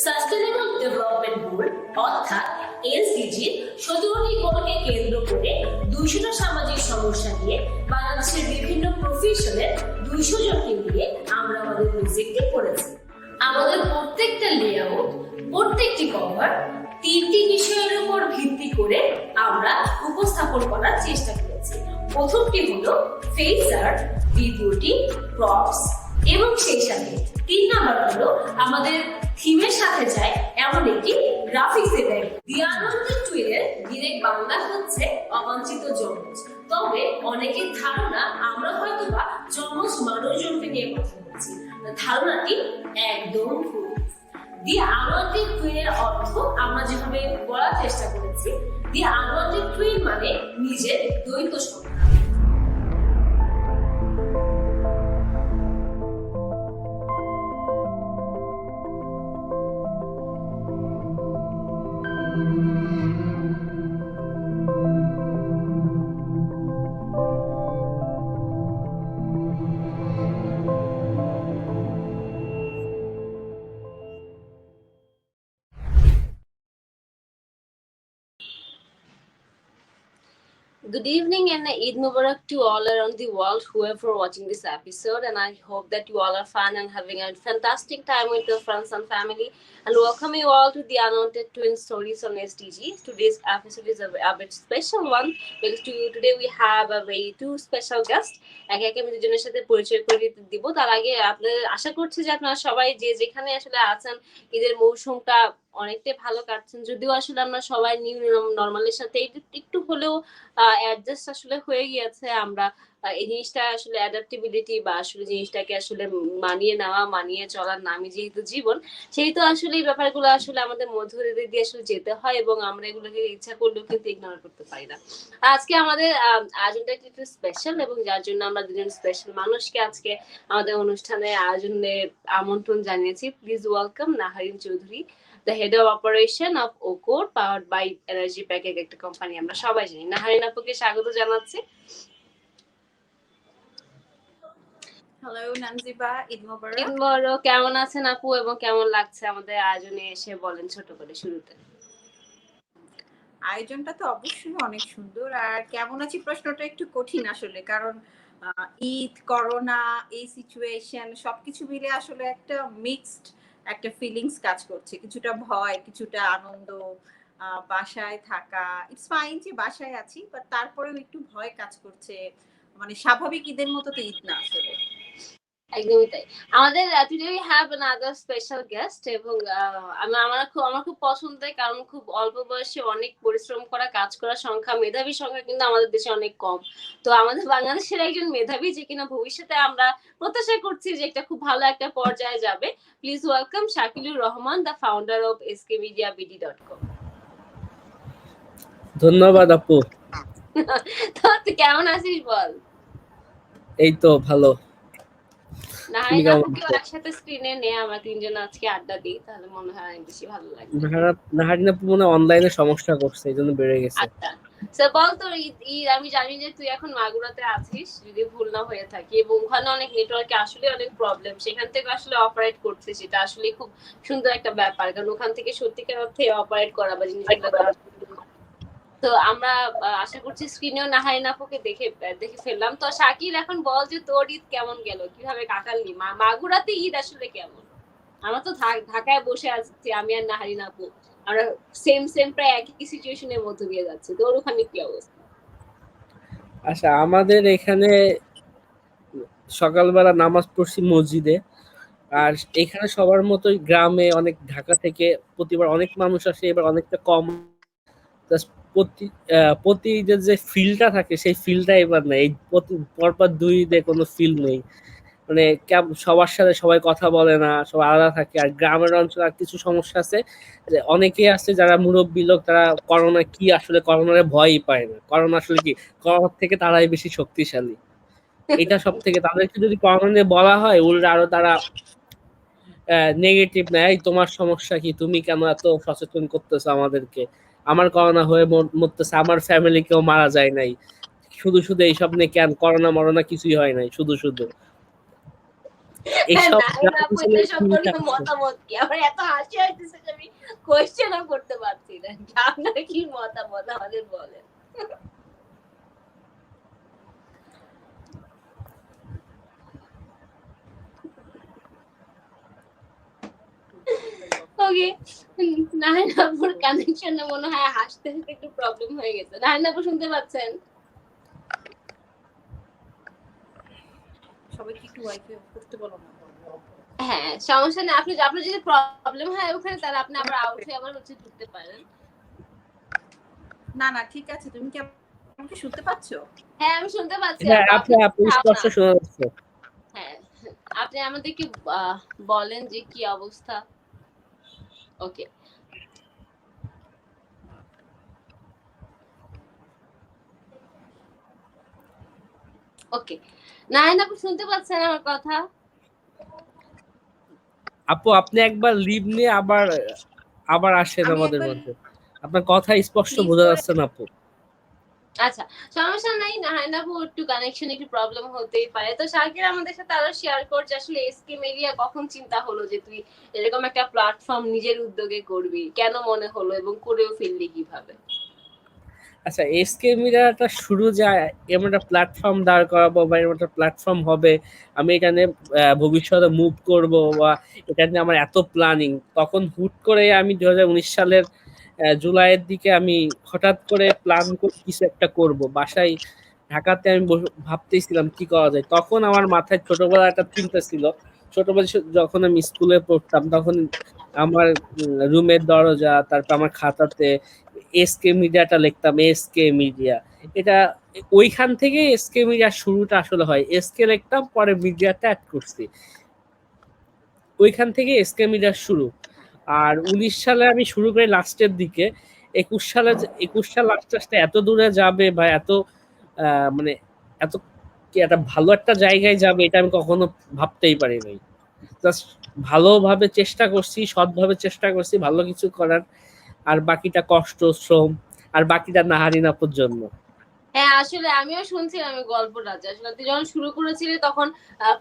Sustainable development goal অর্থাৎ SDG 17টি গোলকে কেন্দ্র করে 200টা সামাজিক সমস্যা নিয়ে বাংলাদেশের বিভিন্ন প্রফেশনের 200 জনকে নিয়ে আমরা আমাদের প্রজেক্টটি করেছি। আমাদের প্রত্যেকটা লেআউট, প্রত্যেকটি কভার 3টি বিষয়ের উপর ভিত্তি করে আমরা উপস্থাপন করার চেষ্টা করেছি। প্রথমটি হলো ফেস আর্ট, দ্বিতীয়টি প্রপস এবং সেই সাথে 3 নাম্বার হলো আমাদের থিমের সাথে যায় এমন একটি গ্রাফিক্স এর। দি আনন্দের টুইনের ডিরেক্ট বাংলা হচ্ছে অবাঞ্ছিত যমজ। তবে অনেকের ধারণা আমরা হয়তোবা যমজ মানুষজনকে নিয়ে কথা বলছি। ধারণাটি একদম ভুল। দি আনন্দের টুইনের অর্থ আমরা যেভাবে বলার চেষ্টা করেছি, দি আনন্দের টুইন মানে নিজের দ্বৈত সংখ্যা। Good evening and Eid Mubarak to all around the world, whoever watching this episode, and I hope that you all are fun and having a fantastic time with your friends and family. And welcome you all to the Unwanted Twin Stories on SDG. Today's episode is a bit special one because today we have a very two special guest. একে একে আমি দুজনের সাথে পরিচয় করে দিব। তার আগে আপনাদের আশা করছি যে আপনারা সবাই যে যেখানে আসলে আছেন ঈদের মৌসুমটা অনেকটাই ভালো কাটছেন। যদিও আসলে আমরা সবাই নিউ নরমালের সাথে একটু হলেও অ্যাডজাস্ট আসলে হয়ে গিয়েছে। আমরা এই জিনিসটা আসলে অ্যাডাপ্টেবিলিটি বা আসলে জিনিসটাকে আসলে মানিয়ে নেওয়া, মানিয়ে চলার নামই যেহেতু জীবন, সেহেতু আসলে এই ব্যাপারগুলো আসলে আমাদের মধ্য দিয়ে আসলে যেতে হয় এবং আমরা এগুলোকে ইচ্ছা করলেও কিন্তু ইগনোর করতে পারি না। আজকে আমাদের আয়োজনটা একটু স্পেশাল এবং যার জন্য আমরা দুজন স্পেশাল মানুষকে আজকে আমাদের অনুষ্ঠানে আয়োজনে আমন্ত্রণ জানিয়েছি। Please welcome Naharin Chowdhury, the head of operation of OCORE, powered by Energy Package একটা কোম্পানি আমরা সবাই জানি। নাহারিন আপুকে স্বাগত জানাচ্ছি। হ্যালো নানজিবা, ঈদ মোবারক। ঈদ মোবারক। কেমন আছেন আপু এবং কেমন লাগছে আমাদের আয়োজনে এসে, বলেন ছোট করে শুরুতে। আয়োজনটা তো অবশ্যই অনেক সুন্দর, আর কেমন আছি প্রশ্নটা একটু কঠিন আসলে, কারণ ঈদ, করোনা, এই সিচুয়েশন সবকিছু মিলে আসলে একটা মিক্সড একটা ফিলিংস কাজ করছে। কিছুটা ভয়, কিছুটা আনন্দ, বাসায় থাকা। ইটস ফাইন যে বাসায় আছি, বাট তারপরেও একটু ভয় কাজ করছে। মানে স্বাভাবিক ঈদের মতো তো ঈদ না আসলে। একদমই তাই। আমাদের today we have another special guest এবং আমার খুব পছন্দের, কারণ খুব অল্প বয়সে অনেক পরিশ্রম করা, কাজ করার সংখ্যা, মেধাবী সংখ্যা কিন্তু আমাদের দেশে অনেক কম। তো আমাদের বাংলাদেশের একজন মেধাবী যে কিনা ভবিষ্যতে আমরা প্রত্যাশা করছি যে একটা খুব ভালো একটা পর্যায়ে যাবে। Please welcome Shakilur Rahman, the founder of skmediabd.com। ধন্যবাদ আপু। তো তুই কেমন আছিস বল? এই তো ভালো। নাহারিন আপুকেও একসাথে স্ক্রিনে নে, আমরা তিনজন আজকে আড্ডা দিই, তাহলে মনে হয় অনেক বেশি ভালো লাগবে। নাহারিন আপু মনে অনলাইনে সমস্যা করছে, এইজন্য বেড়ে গেছে। আচ্ছা স্যার বল, তোর ঈদ আমি জানি যে তুই এখন মাগুরাতে আছিস যদি ভুল না হয়ে থাকে, এবং ওখানে অনেক নেটওয়ার্কে আসলে অনেক প্রবলেম, সেখান থেকে আসলে অপারেট করছিস, এটা আসলে খুব সুন্দর একটা ব্যাপার, কারণ ওখান থেকে সত্যিকার অর্থে অপারেট করা বা জিনিসগুলো করা। তো আমরা আশা করছি স্ক্রিনেও নাহারিন আপুকে দেখে ফেললাম। তো শাকিল, এখন বল যে তোর ঈদ কেমন গেল, কিভাবে কাটালি? মাগুরাতে ঈদ আসলে কেমন? আমরা তো ঢাকায় বসে আছি, আমি আর নাহারিন আপু, আমরা সেম প্রায় একই সিচুয়েশনের মধ্যে দিয়ে যাচ্ছি। তোর ওখানে কি অবস্থা? আচ্ছা, আমাদের এখানে সকালবেলা নামাজ পড়ছি মসজিদে, আর এখানে সবার মতোই গ্রামে অনেক ঢাকা থেকে প্রতিবার অনেক মানুষ আসে, এবার অনেকটা কম। প্রতি ঈদের যে ফিলটা থাকে সেই ফিলটা এবার নেই, এই পরপর 2 ঈদে কোনো ফিল নেই। মানে সবার সাথে সবাই কথা বলে না, সবাই আলাদা থাকে। আর গ্রামের অঞ্চলে আর কিছু সমস্যা আছে, অনেকেই আছে যারা মুরব্বী লোক, তারা করোনা কি আসলে করোনারে ভয়ই পায় না। করোনা আসলে কি, করোনার থেকে তারাই বেশি শক্তিশালী। এটা সব থেকে তাদেরকে যদি করোনা নিয়ে বলা হয়, উল্টা আরো তারা নেগেটিভ নেয়, তোমার সমস্যা কি, তুমি কেন এত সচেতন করতেছো আমাদেরকে, আমার করোনা হয়ে মরতেছে, আমার ফ্যামিলি কেউ মারা যায় নাই, শুধু এইসব নিয়ে কেন, করোনা মরোনা কিছুই হয় নাই, শুধু এইসব নাইন আপু আসলে এটা feel টা সম্পর্কে আছে। মতামত কি? আমার এত হাসি আসতেছে যে আমি কোয়েশ্চেনও করতে পারছি না। আপনার কি মতামত আমাদের বলেন। ওকে, নাহিন আপুর কানেকশনে মনে হয় হাসতে হাসতে একটু প্রবলেম হয়ে গেছে। নাহিন আপু শুনতে পাচ্ছেন? সবাইকে একটু ওয়াইফাই অফ করতে বলো না। হ্যাঁ, সমস্যা নেই। আপনার যদি প্রবলেম হয় ওখানে তাহলে আপনি আবার আউট হয়ে আবার ঢুকতে পারেন। না ঠিক আছে, তুমি কি আমাকে শুনতে পাচ্ছো? হ্যাঁ, আমি শুনতে পাচ্ছি। হ্যাঁ, আপনি আপু স্পষ্ট শোনা যাচ্ছে। হ্যাঁ, আপনি আমাদেরকে বলেন যে কি অবস্থা। ওকে, ওকে, নাহিন আপু শুনতে পাচ্ছেন আমার কথা? আপু আপনি একবার লিভ নিয়ে আবার আসেন আমাদের মধ্যে। আপনার কথা স্পষ্ট বোঝা যাচ্ছে না আপু। আচ্ছা, সমস্যা নাই। নাহিন আপু একটু কানেকশন একটু প্রবলেম হতেই পারে। তো শাকির আমাদের সাথে আরো শেয়ার করছে আসলে এসকে মিডিয়া কখন চিন্তা হলো যে তুই এরকম একটা প্ল্যাটফর্ম নিজের উদ্যোগে করবি, কেন মনে হলো এবং করেও ফেললি কিভাবে? আচ্ছা, এসকে মিডিয়াটা শুরু যায় এমন একটা প্ল্যাটফর্ম দাঁড় করাবো বা এমন একটা প্ল্যাটফর্ম হবে, আমি এখানে ভবিষ্যতে মুভ করব বা এটা নিয়ে আমার এত প্ল্যানিং, তখন হুট করে আমি 2019 সালের জুলাইয়ের দিকে আমি হঠাৎ করে প্ল্যান করে কিছু একটা করব বাসায়। ঢাকাতে আমি ভাবতেছিলাম কি করা যায়, তখন আমার মাথায় ছোটবেলা একটা চিন্তা ছিল। ছোটবেলা যখন আমি স্কুলে পড়তাম তখন আমার রুমের দরজা, তারপর আমার খাতাতে এসকে মিডিয়াটা লিখতাম, এসকে মিডিয়া। এটা ওইখান থেকে এসকে মিডিয়ার শুরুটা আসলে হয়। এসকে লিখতাম, পরে মিডিয়াটা অ্যাড করছি, ওইখান থেকে এসকে মিডিয়ার শুরু। আর 19 সালে আমি শুরু করি লাস্টের দিকে। 21 সাল লাস্টে এত দূরে যাবে বা এত মানে এত কি একটা ভালো একটা জায়গায় যাবে এটা আমি কখনো ভাবতেই পারি নাই। জাস্ট ভালোভাবে চেষ্টা করছি, সৎভাবে চেষ্টা করছি ভালো কিছু করার। আর বাকিটা কষ্ট, শ্রম, আর বাকিটা নাহারিন আপুর জন্য। হ্যাঁ, আসলে আমিও শুনছিলাম এই গল্পটা যে আসলে তুই যখন শুরু করেছিলি তখন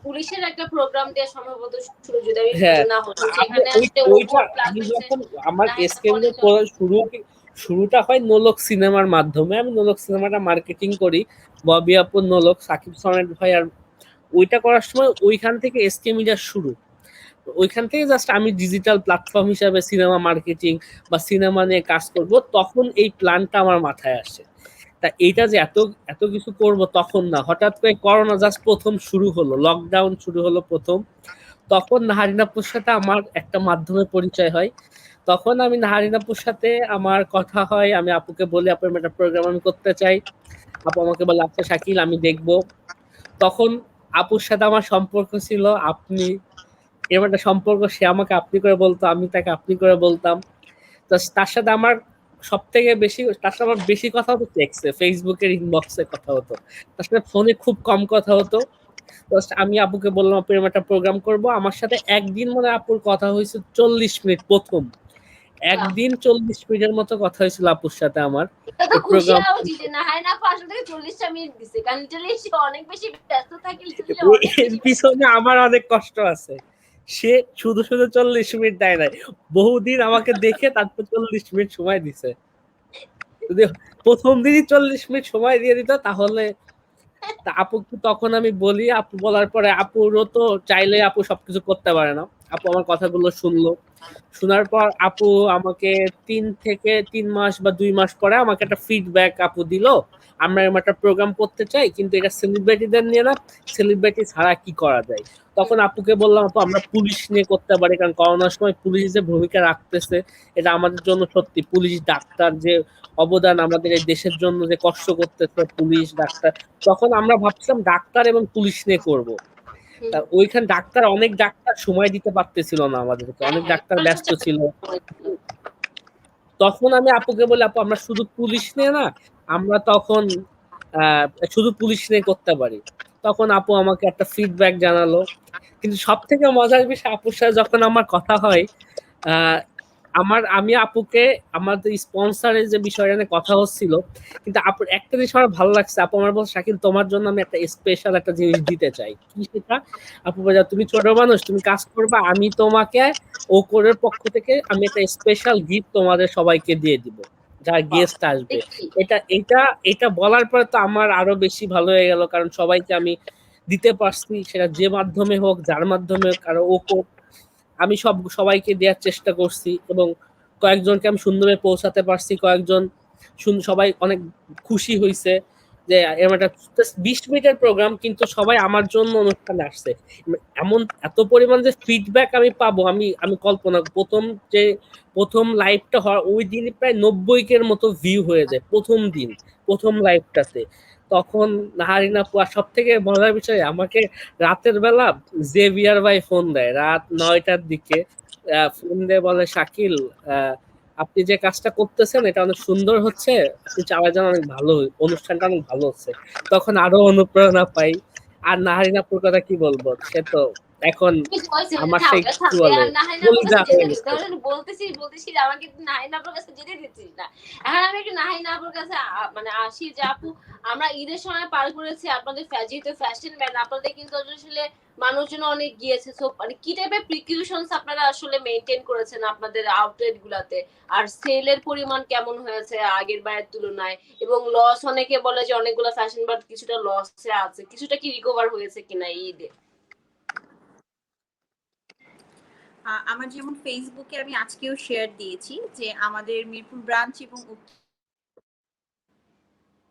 পুলিশের একটা প্রোগ্রাম দিয়ে সম্ভবত শুরু, যদি আমি হ্যাঁ, ভুল না হই। আমি সেখানে আসলে ওইটা প্লাস আমি হয়েছে যখন আমার নাহিদ এসকে আপু অনেক শুরুটা হয় নোলক সিনেমার মাধ্যমে। আমি নোলক সিনেমাটা মার্কেটিং করি, ববি আপুর নোলক, সাকিব সনেট ভাই। আর ওইটা করার সময় ওইখান থেকে এসকে মিডিয়ার শুরু। ওইখান থেকে জাস্ট আমি ডিজিটাল প্ল্যাটফর্ম হিসাবে সিনেমা মার্কেটিং বা সিনেমা নিয়ে কাজ করব, তখন এই প্ল্যানটা আমার মাথায় আসে। তা এইটা যে এত এত কিছু করব তখন না, হঠাৎ করে করোনা জাস্ট প্রথম শুরু হলো, লকডাউন শুরু হলো প্রথম। তখন নাহারিন আপুর সাথে আমার একটা মাধ্যমে পরিচয় হয়। তখন আমি নাহারিন আপুর সাথে আমার কথা হয়, আমি আপুকে বলি আপু একটা প্রোগ্রাম আমি করতে চাই। আপু আমাকে বলে আচ্ছা শাকিল আমি দেখব। তখন আপুর সাথে আমার সম্পর্ক ছিল আপনি, এরকম একটা সম্পর্ক, সে আমাকে আপনি করে বলতো, আমি তাকে আপনি করে বলতাম। তো তার সাথে আমার সব থেকে বেশি, তার সাথে আমার বেশি কথা হতো টেক্সটে, ফেসবুকের ইনবক্সে কথা হতো। তার সাথে ফোনে খুব কম কথা হতো। আমি আপুকে বললাম আপু এরকম একটা প্রোগ্রাম করবো আমার সাথে। একদিন মনে হয় আপুর কথা হয়েছে 40 মিনিট, প্রথম একদিন 40 মিনিটের মতো কথা হয়েছিল আপুর সাথে আমার এটা তো এই খুশি প্রোগ্রাম। হওয়া উচিত যে নাহিদ আপু আসলে থেকে 40টা মিনিট দিছে, কারণ লিটারালি সে অনেক বেশি ব্যস্ত থাকে, লিটারালি অনেক এর বেশি ব্যস্ত পিছনে আমার অনেক কষ্ট আছে। সে শুধু শুধু 40 মিনিট দেয় নাই, বহুদিন আমাকে দেখে তারপর 40 মিনিট সময় দিছে। যদি প্রথম দিনই 40 মিনিট সময় দিয়ে দিত তাহলে। তা আপু তখন আমি বলি, আপু বলার পরে আপুরও তো চাইলে আপু সবকিছু করতে পারে না। আপু আমার কথাগুলো শুনলো, শোনার পর আপু আমাকে 3 মাস বা 2 মাস পরে আমাকে একটা ফিডব্যাক আপু দিল, আমরা এরকম একটা প্রোগ্রাম করতে চাই কিন্তু এটা সেলিব্রিটিদের নিয়ে না, সেলিব্রিটি ছাড়া কি করা যায়। তখন আপুকে বললাম আপু আমরা পুলিশ নিয়ে করতে পারি, কারণ করোনার সময় পুলিশ যে ভূমিকা রাখতেছে এটা আমাদের জন্য সত্যি। পুলিশ ডাক্তার যে অবদান আমাদের এই দেশের জন্য যে কষ্ট করতেছে পুলিশ ডাক্তার, তখন আমরা ভাবছিলাম ডাক্তার এবং পুলিশ নিয়ে করব। তা ওইখানে অনেক ডাক্তার সময় দিতে পারতেছিল না আমাদেরকে, হ্যাঁ অনেক হ্যাঁ ডাক্তার ব্যস্ত ছিল। তখন আমি আপুকে বলি আপু আমরা শুধু পুলিশ নিয়ে না, আমরা তখন শুধু পুলিশ নিয়ে করতে পারি। তখন আপু আমাকে একটা ফিডব্যাক জানালো। কিন্তু সব থেকে মজার বিষয় আপুর সাথে যখন আমার কথা হয়, আহ আমি আপুকে আমাদের স্পন্সরের যে বিষয়টা নিয়ে কথা হচ্ছিল, কিন্তু আপুর একটা জিনিস আমার ভালো লাগছে। আপু আমার বলছে, শাকিল তোমার জন্য আমি একটা স্পেশাল একটা জিনিস দিতে চাই। কি সেটা? আপু বলে, তুমি ছোট মানুষ, তুমি কাজ করবা, আমি তোমাকে ও কোরের পক্ষ থেকে আমি একটা স্পেশাল গিফট তোমাদের সবাইকে দিয়ে দিব যারা গেস্ট আসবে। দেখি এটা এটা এটা বলার পরে তো আমার আরো বেশি ভালো হয়ে গেল, কারণ সবাইকে আমি দিতে পারছি, সেটা যে মাধ্যমে হোক, যার মাধ্যমে হোক। আর ও আমি সবাইকে দেওয়ার চেষ্টা করছি, এবং কয়েকজনকে আমি সুন্দরভাবে পৌঁছাতে পারছি। কয়েকজন সবাই অনেক খুশি হয়েছে যে এরকম একটা 20 মিনিটের প্রোগ্রাম, কিন্তু সবাই আমার জন্য অনুষ্ঠানে আসছে। এমন এত পরিমাণ যে ফিডব্যাক আমি পাবো, আমি কল্পনা, প্রথম লাইভটা হওয়ার ওই দিন প্রায় 90K মতো ভিউ হয়ে যায় প্রথম লাইভটাতে। তখন নাহারিন আপু, আর সব থেকে মজার বিষয়, আমাকে রাতের বেলা জেভিয়ার ভাই ফোন দেয় রাত 9টার দিকে। ফোন দিয়ে বলে, শাকিল, আপনি যে কাজটা করতেছেন এটা অনেক সুন্দর হচ্ছে, আপনি চালাই যান, অনেক ভালো, অনুষ্ঠানটা অনেক ভালো হচ্ছে। তখন আরো অনুপ্রেরণা পাই। আর নাহারিন আপুর কথা কি বলবো, সে তো এখন আমার সেই কি বলে কলিজা হয়ে গেছে। বলতেছি যে আমাকে নাহিনা আপুর কাছে যেতে দিচ্ছিস না। এখন আমি একটু নাহিনা আপুর কাছে মানে আসি যে আপু, আমরা ঈদের সময় পার করেছি আপনাদের যেহেতু ফ্যাশন ব্র্যান্ড, আপনাদের কিন্তু আসলে মানুষজন অনেক গিয়েছে। সো মানে কি টাইপের প্রিকশনস আপনারা আসলে মেইনটেইন করেছেন আপনাদের আউটলেট গুলাতে, আর সেলের পরিমাণ কেমন হয়েছে আগের বারের তুলনায়, এবং লস অনেকে বলে যে অনেকগুলো ফ্যাশন ব্র্যান্ড কিছুটা লসে আছে, কিছুটা কি রিকভার হয়েছে কিনা এই ঈদে? আমার যেমন ফেসবুকে আমি আজকেও শেয়ার দিয়েছি যে আমাদের মিরপুর ব্রাঞ্চ এবং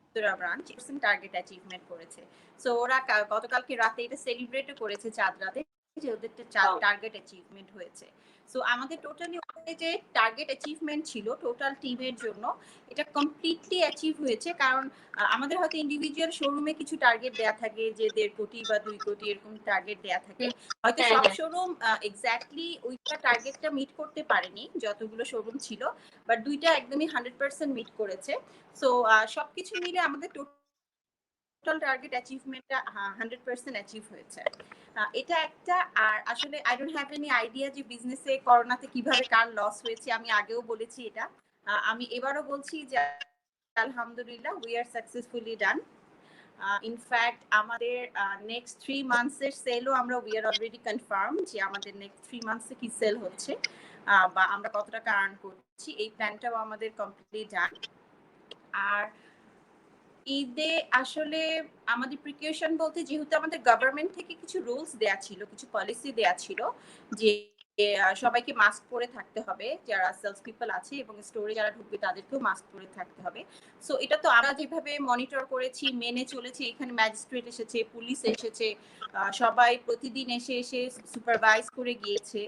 উত্তরা ব্রাঞ্চ টার্গেট অ্যাচিভমেন্ট করেছে। সো ওরা গতকালকে রাতে এটা সেলিব্রেটও করেছে, চাঁদ রাতে, যে ওদের টার্গেট অ্যাচিভমেন্ট হয়েছে। সো আমাদের টোটালি যে টার্গেট অ্যাচিভমেন্ট ছিল টোটাল টিমের জন্য, এটা কমপ্লিটলি অ্যাচিভ হয়েছে। কারণ আমাদের হয়তো ইন্ডিভিজুয়াল শোরুমে কিছু টার্গেট দেয়া থাকে, যে 1.5 কোটি বা 2 কোটি এরকম টার্গেট দেয়া থাকে। হয়তো সব শোরুম এক্স্যাক্টলি ওইটা টার্গেটটা মিট করতে পারেনি যতগুলো শোরুম ছিল, বাট দুইটা একদমই 100% মিট করেছে। সো সবকিছু মিলে আমাদের টোটাল টার্গেট অ্যাচিভমেন্টটা 100% অ্যাচিভ হয়েছে। এটা একটা। আর আসলে I don't have any idea যে বিজনেসে করোনাতে কিভাবে কার লস হয়েছে। আমি আগেও বলেছি এটা, আমি এবারও বলছি যে আলহামদুলিল্লাহ we are successfully done. In fact আমাদের নেক্সট 3 মান্থসের সেলও আমরা উই আর অলরেডি কনফার্ম যে আমাদের নেক্সট 3 মান্থসে কি সেল হচ্ছে বা আমরা কত টাকা আর্ন করছি, এই প্ল্যানটাও আমাদের কমপ্লিটলি ডান। আর ঈদে আসলে আমাদের প্রিকশন বলতে, যেহেতু আমাদের গভর্নমেন্ট থেকে কিছু রুলস দেয়া ছিল, কিছু পলিসি দেয়া ছিল যে সবাইকে মাস্ক পরে থাকতে হবে, যারা সেলস পিপল আছে এবং স্টোরে যারা ঢুকবে তাদেরকেও মাস্ক পরে থাকতে হবে। সো এটা তো আমরা যেভাবে মনিটর করেছি, মেনে চলেছি। এখানে ম্যাজিস্ট্রেট এসেছে, পুলিশ এসেছে, সবাই প্রতিদিন এসে এসে সুপারভাইজ করে গিয়েছে।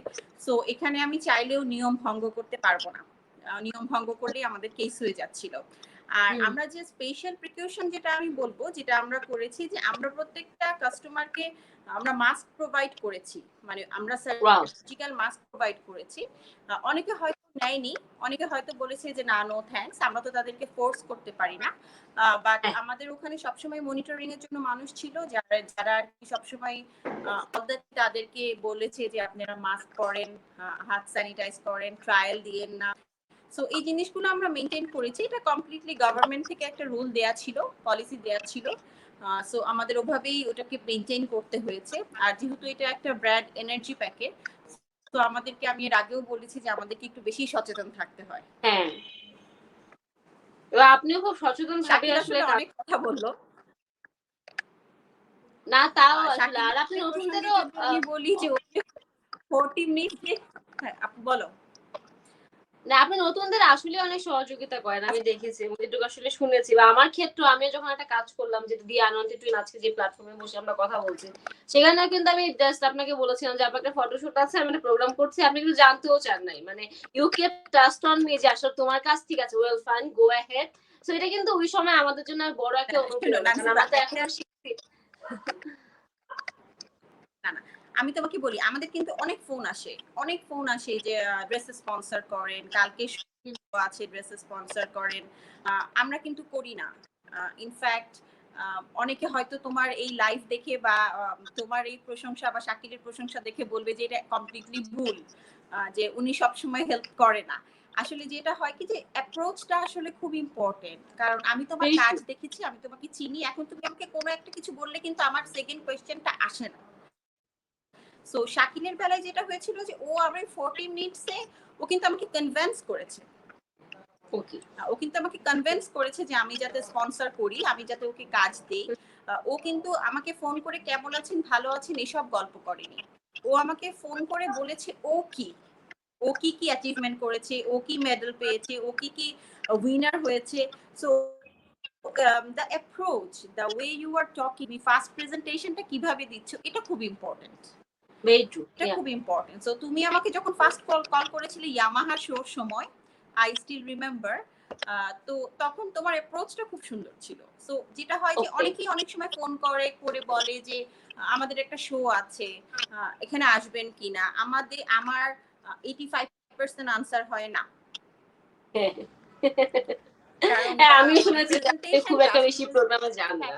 সো এখানে আমি চাইলেও নিয়ম ভঙ্গ করতে পারবো না, নিয়ম ভঙ্গ করলেই আমাদের কেস হয়ে যাচ্ছিল। আর আমরা যে স্পেশাল প্রিকশন যেটা আমি বলবো, যেটা আমরা করেছি, যে আমরা প্রত্যেকটা কাস্টমারকে আমরা মাস্ক প্রোভাইড করেছি, মানে আমরা সার্জিক্যাল মাস্ক প্রোভাইড করেছি। অনেকে হয়তো নেয়নি, অনেকে হয়তো বলেছে যে না, নো থ্যাঙ্কস, আমরা তো তাদেরকে ফোর্স করতে পারি না। বাট আমাদের ওখানে সবসময় মনিটরিং এর জন্য মানুষ ছিল, যারা সবসময় তাদেরকে বলেছে যে আপনারা মাস্ক পরেন, হাত স্যানিটাইজ করেন, ট্রায়াল দিয়েন না। সো এই জিনিসগুলো আমরা মেনটেন করেছি। এটা কমপ্লিটলি গভর্নমেন্ট থেকে একটা রুল দেয়া ছিল, পলিসি দেয়া ছিল। সো আমাদের ওভাবেই ওটাকে মেনটেন করতে হয়েছে। আর যেহেতু এটা একটা ব্র্যান্ড এনার্জি প্যাকেট, তো আমাদেরকে, আমি এর আগেও বলেছি যে আমাদেরকে একটু বেশি সচেতন থাকতে হয়। হ্যাঁ, এবার আপনিও খুব সচেতন থাকলে আসলে অনেক কথা বললো না, তাও আসলে। আর আপনি নতুনদেরও আমি বলি যে 40 মিনিট। হ্যাঁ আপু বলো। না, আপনি নতুনদের আসলে অনেক সহযোগিতা করেন, আমি দেখেছি, যেটুকু আসলে শুনেছি। বা আমার ক্ষেত্রে আমি যখন একটা কাজ করলাম, যেটা দিয়ে আনন্দিত আজকে যে প্ল্যাটফর্মে বসে আমরা কথা বলছি, সেখানে কিন্তু আমি জাস্ট আপনাকে বলেছিলাম যে আপনার একটা ফটোশুট আছে, আমি একটা প্রোগ্রাম করছি, আপনি কিন্তু জানতেও চান নাই, মানে you keep trust on me যে আসলে তোমার কাজ ঠিক আছে, well fine, go ahead. So এটা কিন্তু ওই সময় আমাদের জন্য বড় একটা অনুপ্রেরণা, কারণ আমরা তো এখন শিখছি। না না, আমি তোমাকে বলি, আমাদের কিন্তু অনেক ফোন আসে যে ড্রেস স্পন্সর করেন, কালকে আছে ড্রেস স্পন্সর করেন। আমরা কিন্তু করি না। ইনফ্যাক্ট অনেকে হয়তো তোমার এই লাইভ দেখে বা তোমার এই প্রশংসা বা শাকিলের প্রশংসা দেখে বলবে যে এটা কমপ্লিটলি ভুল। যে উনি সবসময় হেল্প করে না। আসলে যেটা হয় কি যে অ্যাপ্রোচটা আসলে খুব ইম্পর্টেন্ট, কারণ আমি তোমার বেশ। কাজ দেখেছি, আমি তোমাকে চিনি, এখন তুমি আমাকে কোনো একটা কিছু বললে কিন্তু আমার সেকেন্ড কোয়েশ্চেনটা আসে না। সো শাকিলের বেলায় যেটা হয়েছিল যে ও আমার 40 মিনিটসে ও কিন্তু আমাকে কনভিন্স করেছে। ওকে। ও কিন্তু আমাকে কনভিন্স করেছে যে আমি যাতে স্পন্সর করি, আমি যাতে ওকে কাজ দেই। ও কিন্তু আমাকে ফোন করে কেমন আছেন, ভালো আছেন এসব গল্প করেনি। ও আমাকে ফোন করে বলেছে ও কি কি অ্যাচিভমেন্ট করেছে, ও কি মেডেল পেয়েছে, ও কি কি উইনার হয়েছে। So the approach, the way you are talking, first প্রেজেন্টেশনটা কিভাবে দিচ্ছ, এটা খুব ইম্পর্টেন্ট। Very true. এটা খুব ইম্পর্টেন্ট। সো তুমি আমাকে যখন ফার্স্ট কল করেছিলে ইয়ামাহা শোর সময়, আই স্টিল রিমেম্বার, তো তখন তোমার অ্যাপ্রোচটা খুব সুন্দর ছিল। সো যেটা হয় যে অনেকেই অনেক সময় ফোন করে বলে যে আমাদের একটা শো আছে, এখানে আসবেন কিনা। আমার 85% আনসার হয় না। হ্যাঁ, আমি শুনেছি যে আপনি খুব একটা বেশি প্রোগ্রামে যান না।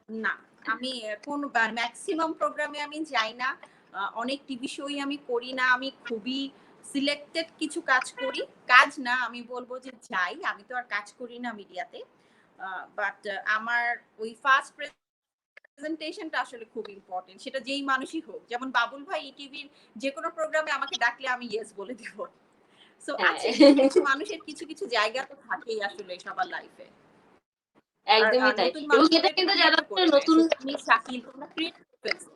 না, আমি কোন ম্যাক্সিমাম প্রোগ্রামে আমি যাই না, অনেক টিভি শোই আমি করি না। আমি খুবই সিলেক্টেড কিছু কাজ করি, কাজ না আমি বলবো যে যাই, আমি তো আর কাজ করি না মিডিয়াতে। বাট আমার ওই ফার্স্ট প্রেজেন্টেশনটা আসলে খুব ইম্পর্টেন্ট, সেটা যেই মানুষই হোক। যেমন বাবুল ভাই ইটিভির যে কোনো প্রোগ্রামে আমাকে ডাকলে আমি ইয়েস বলে দেব। সো আছে কিছু মানুষের কিছু কিছু জায়গা তো থাকেই আসলে সবার লাইফে। একদমই তাই। এবং এটা কিন্তু যারা নতুন শাকিল তোমরা ক্রিয়েট করতেছো।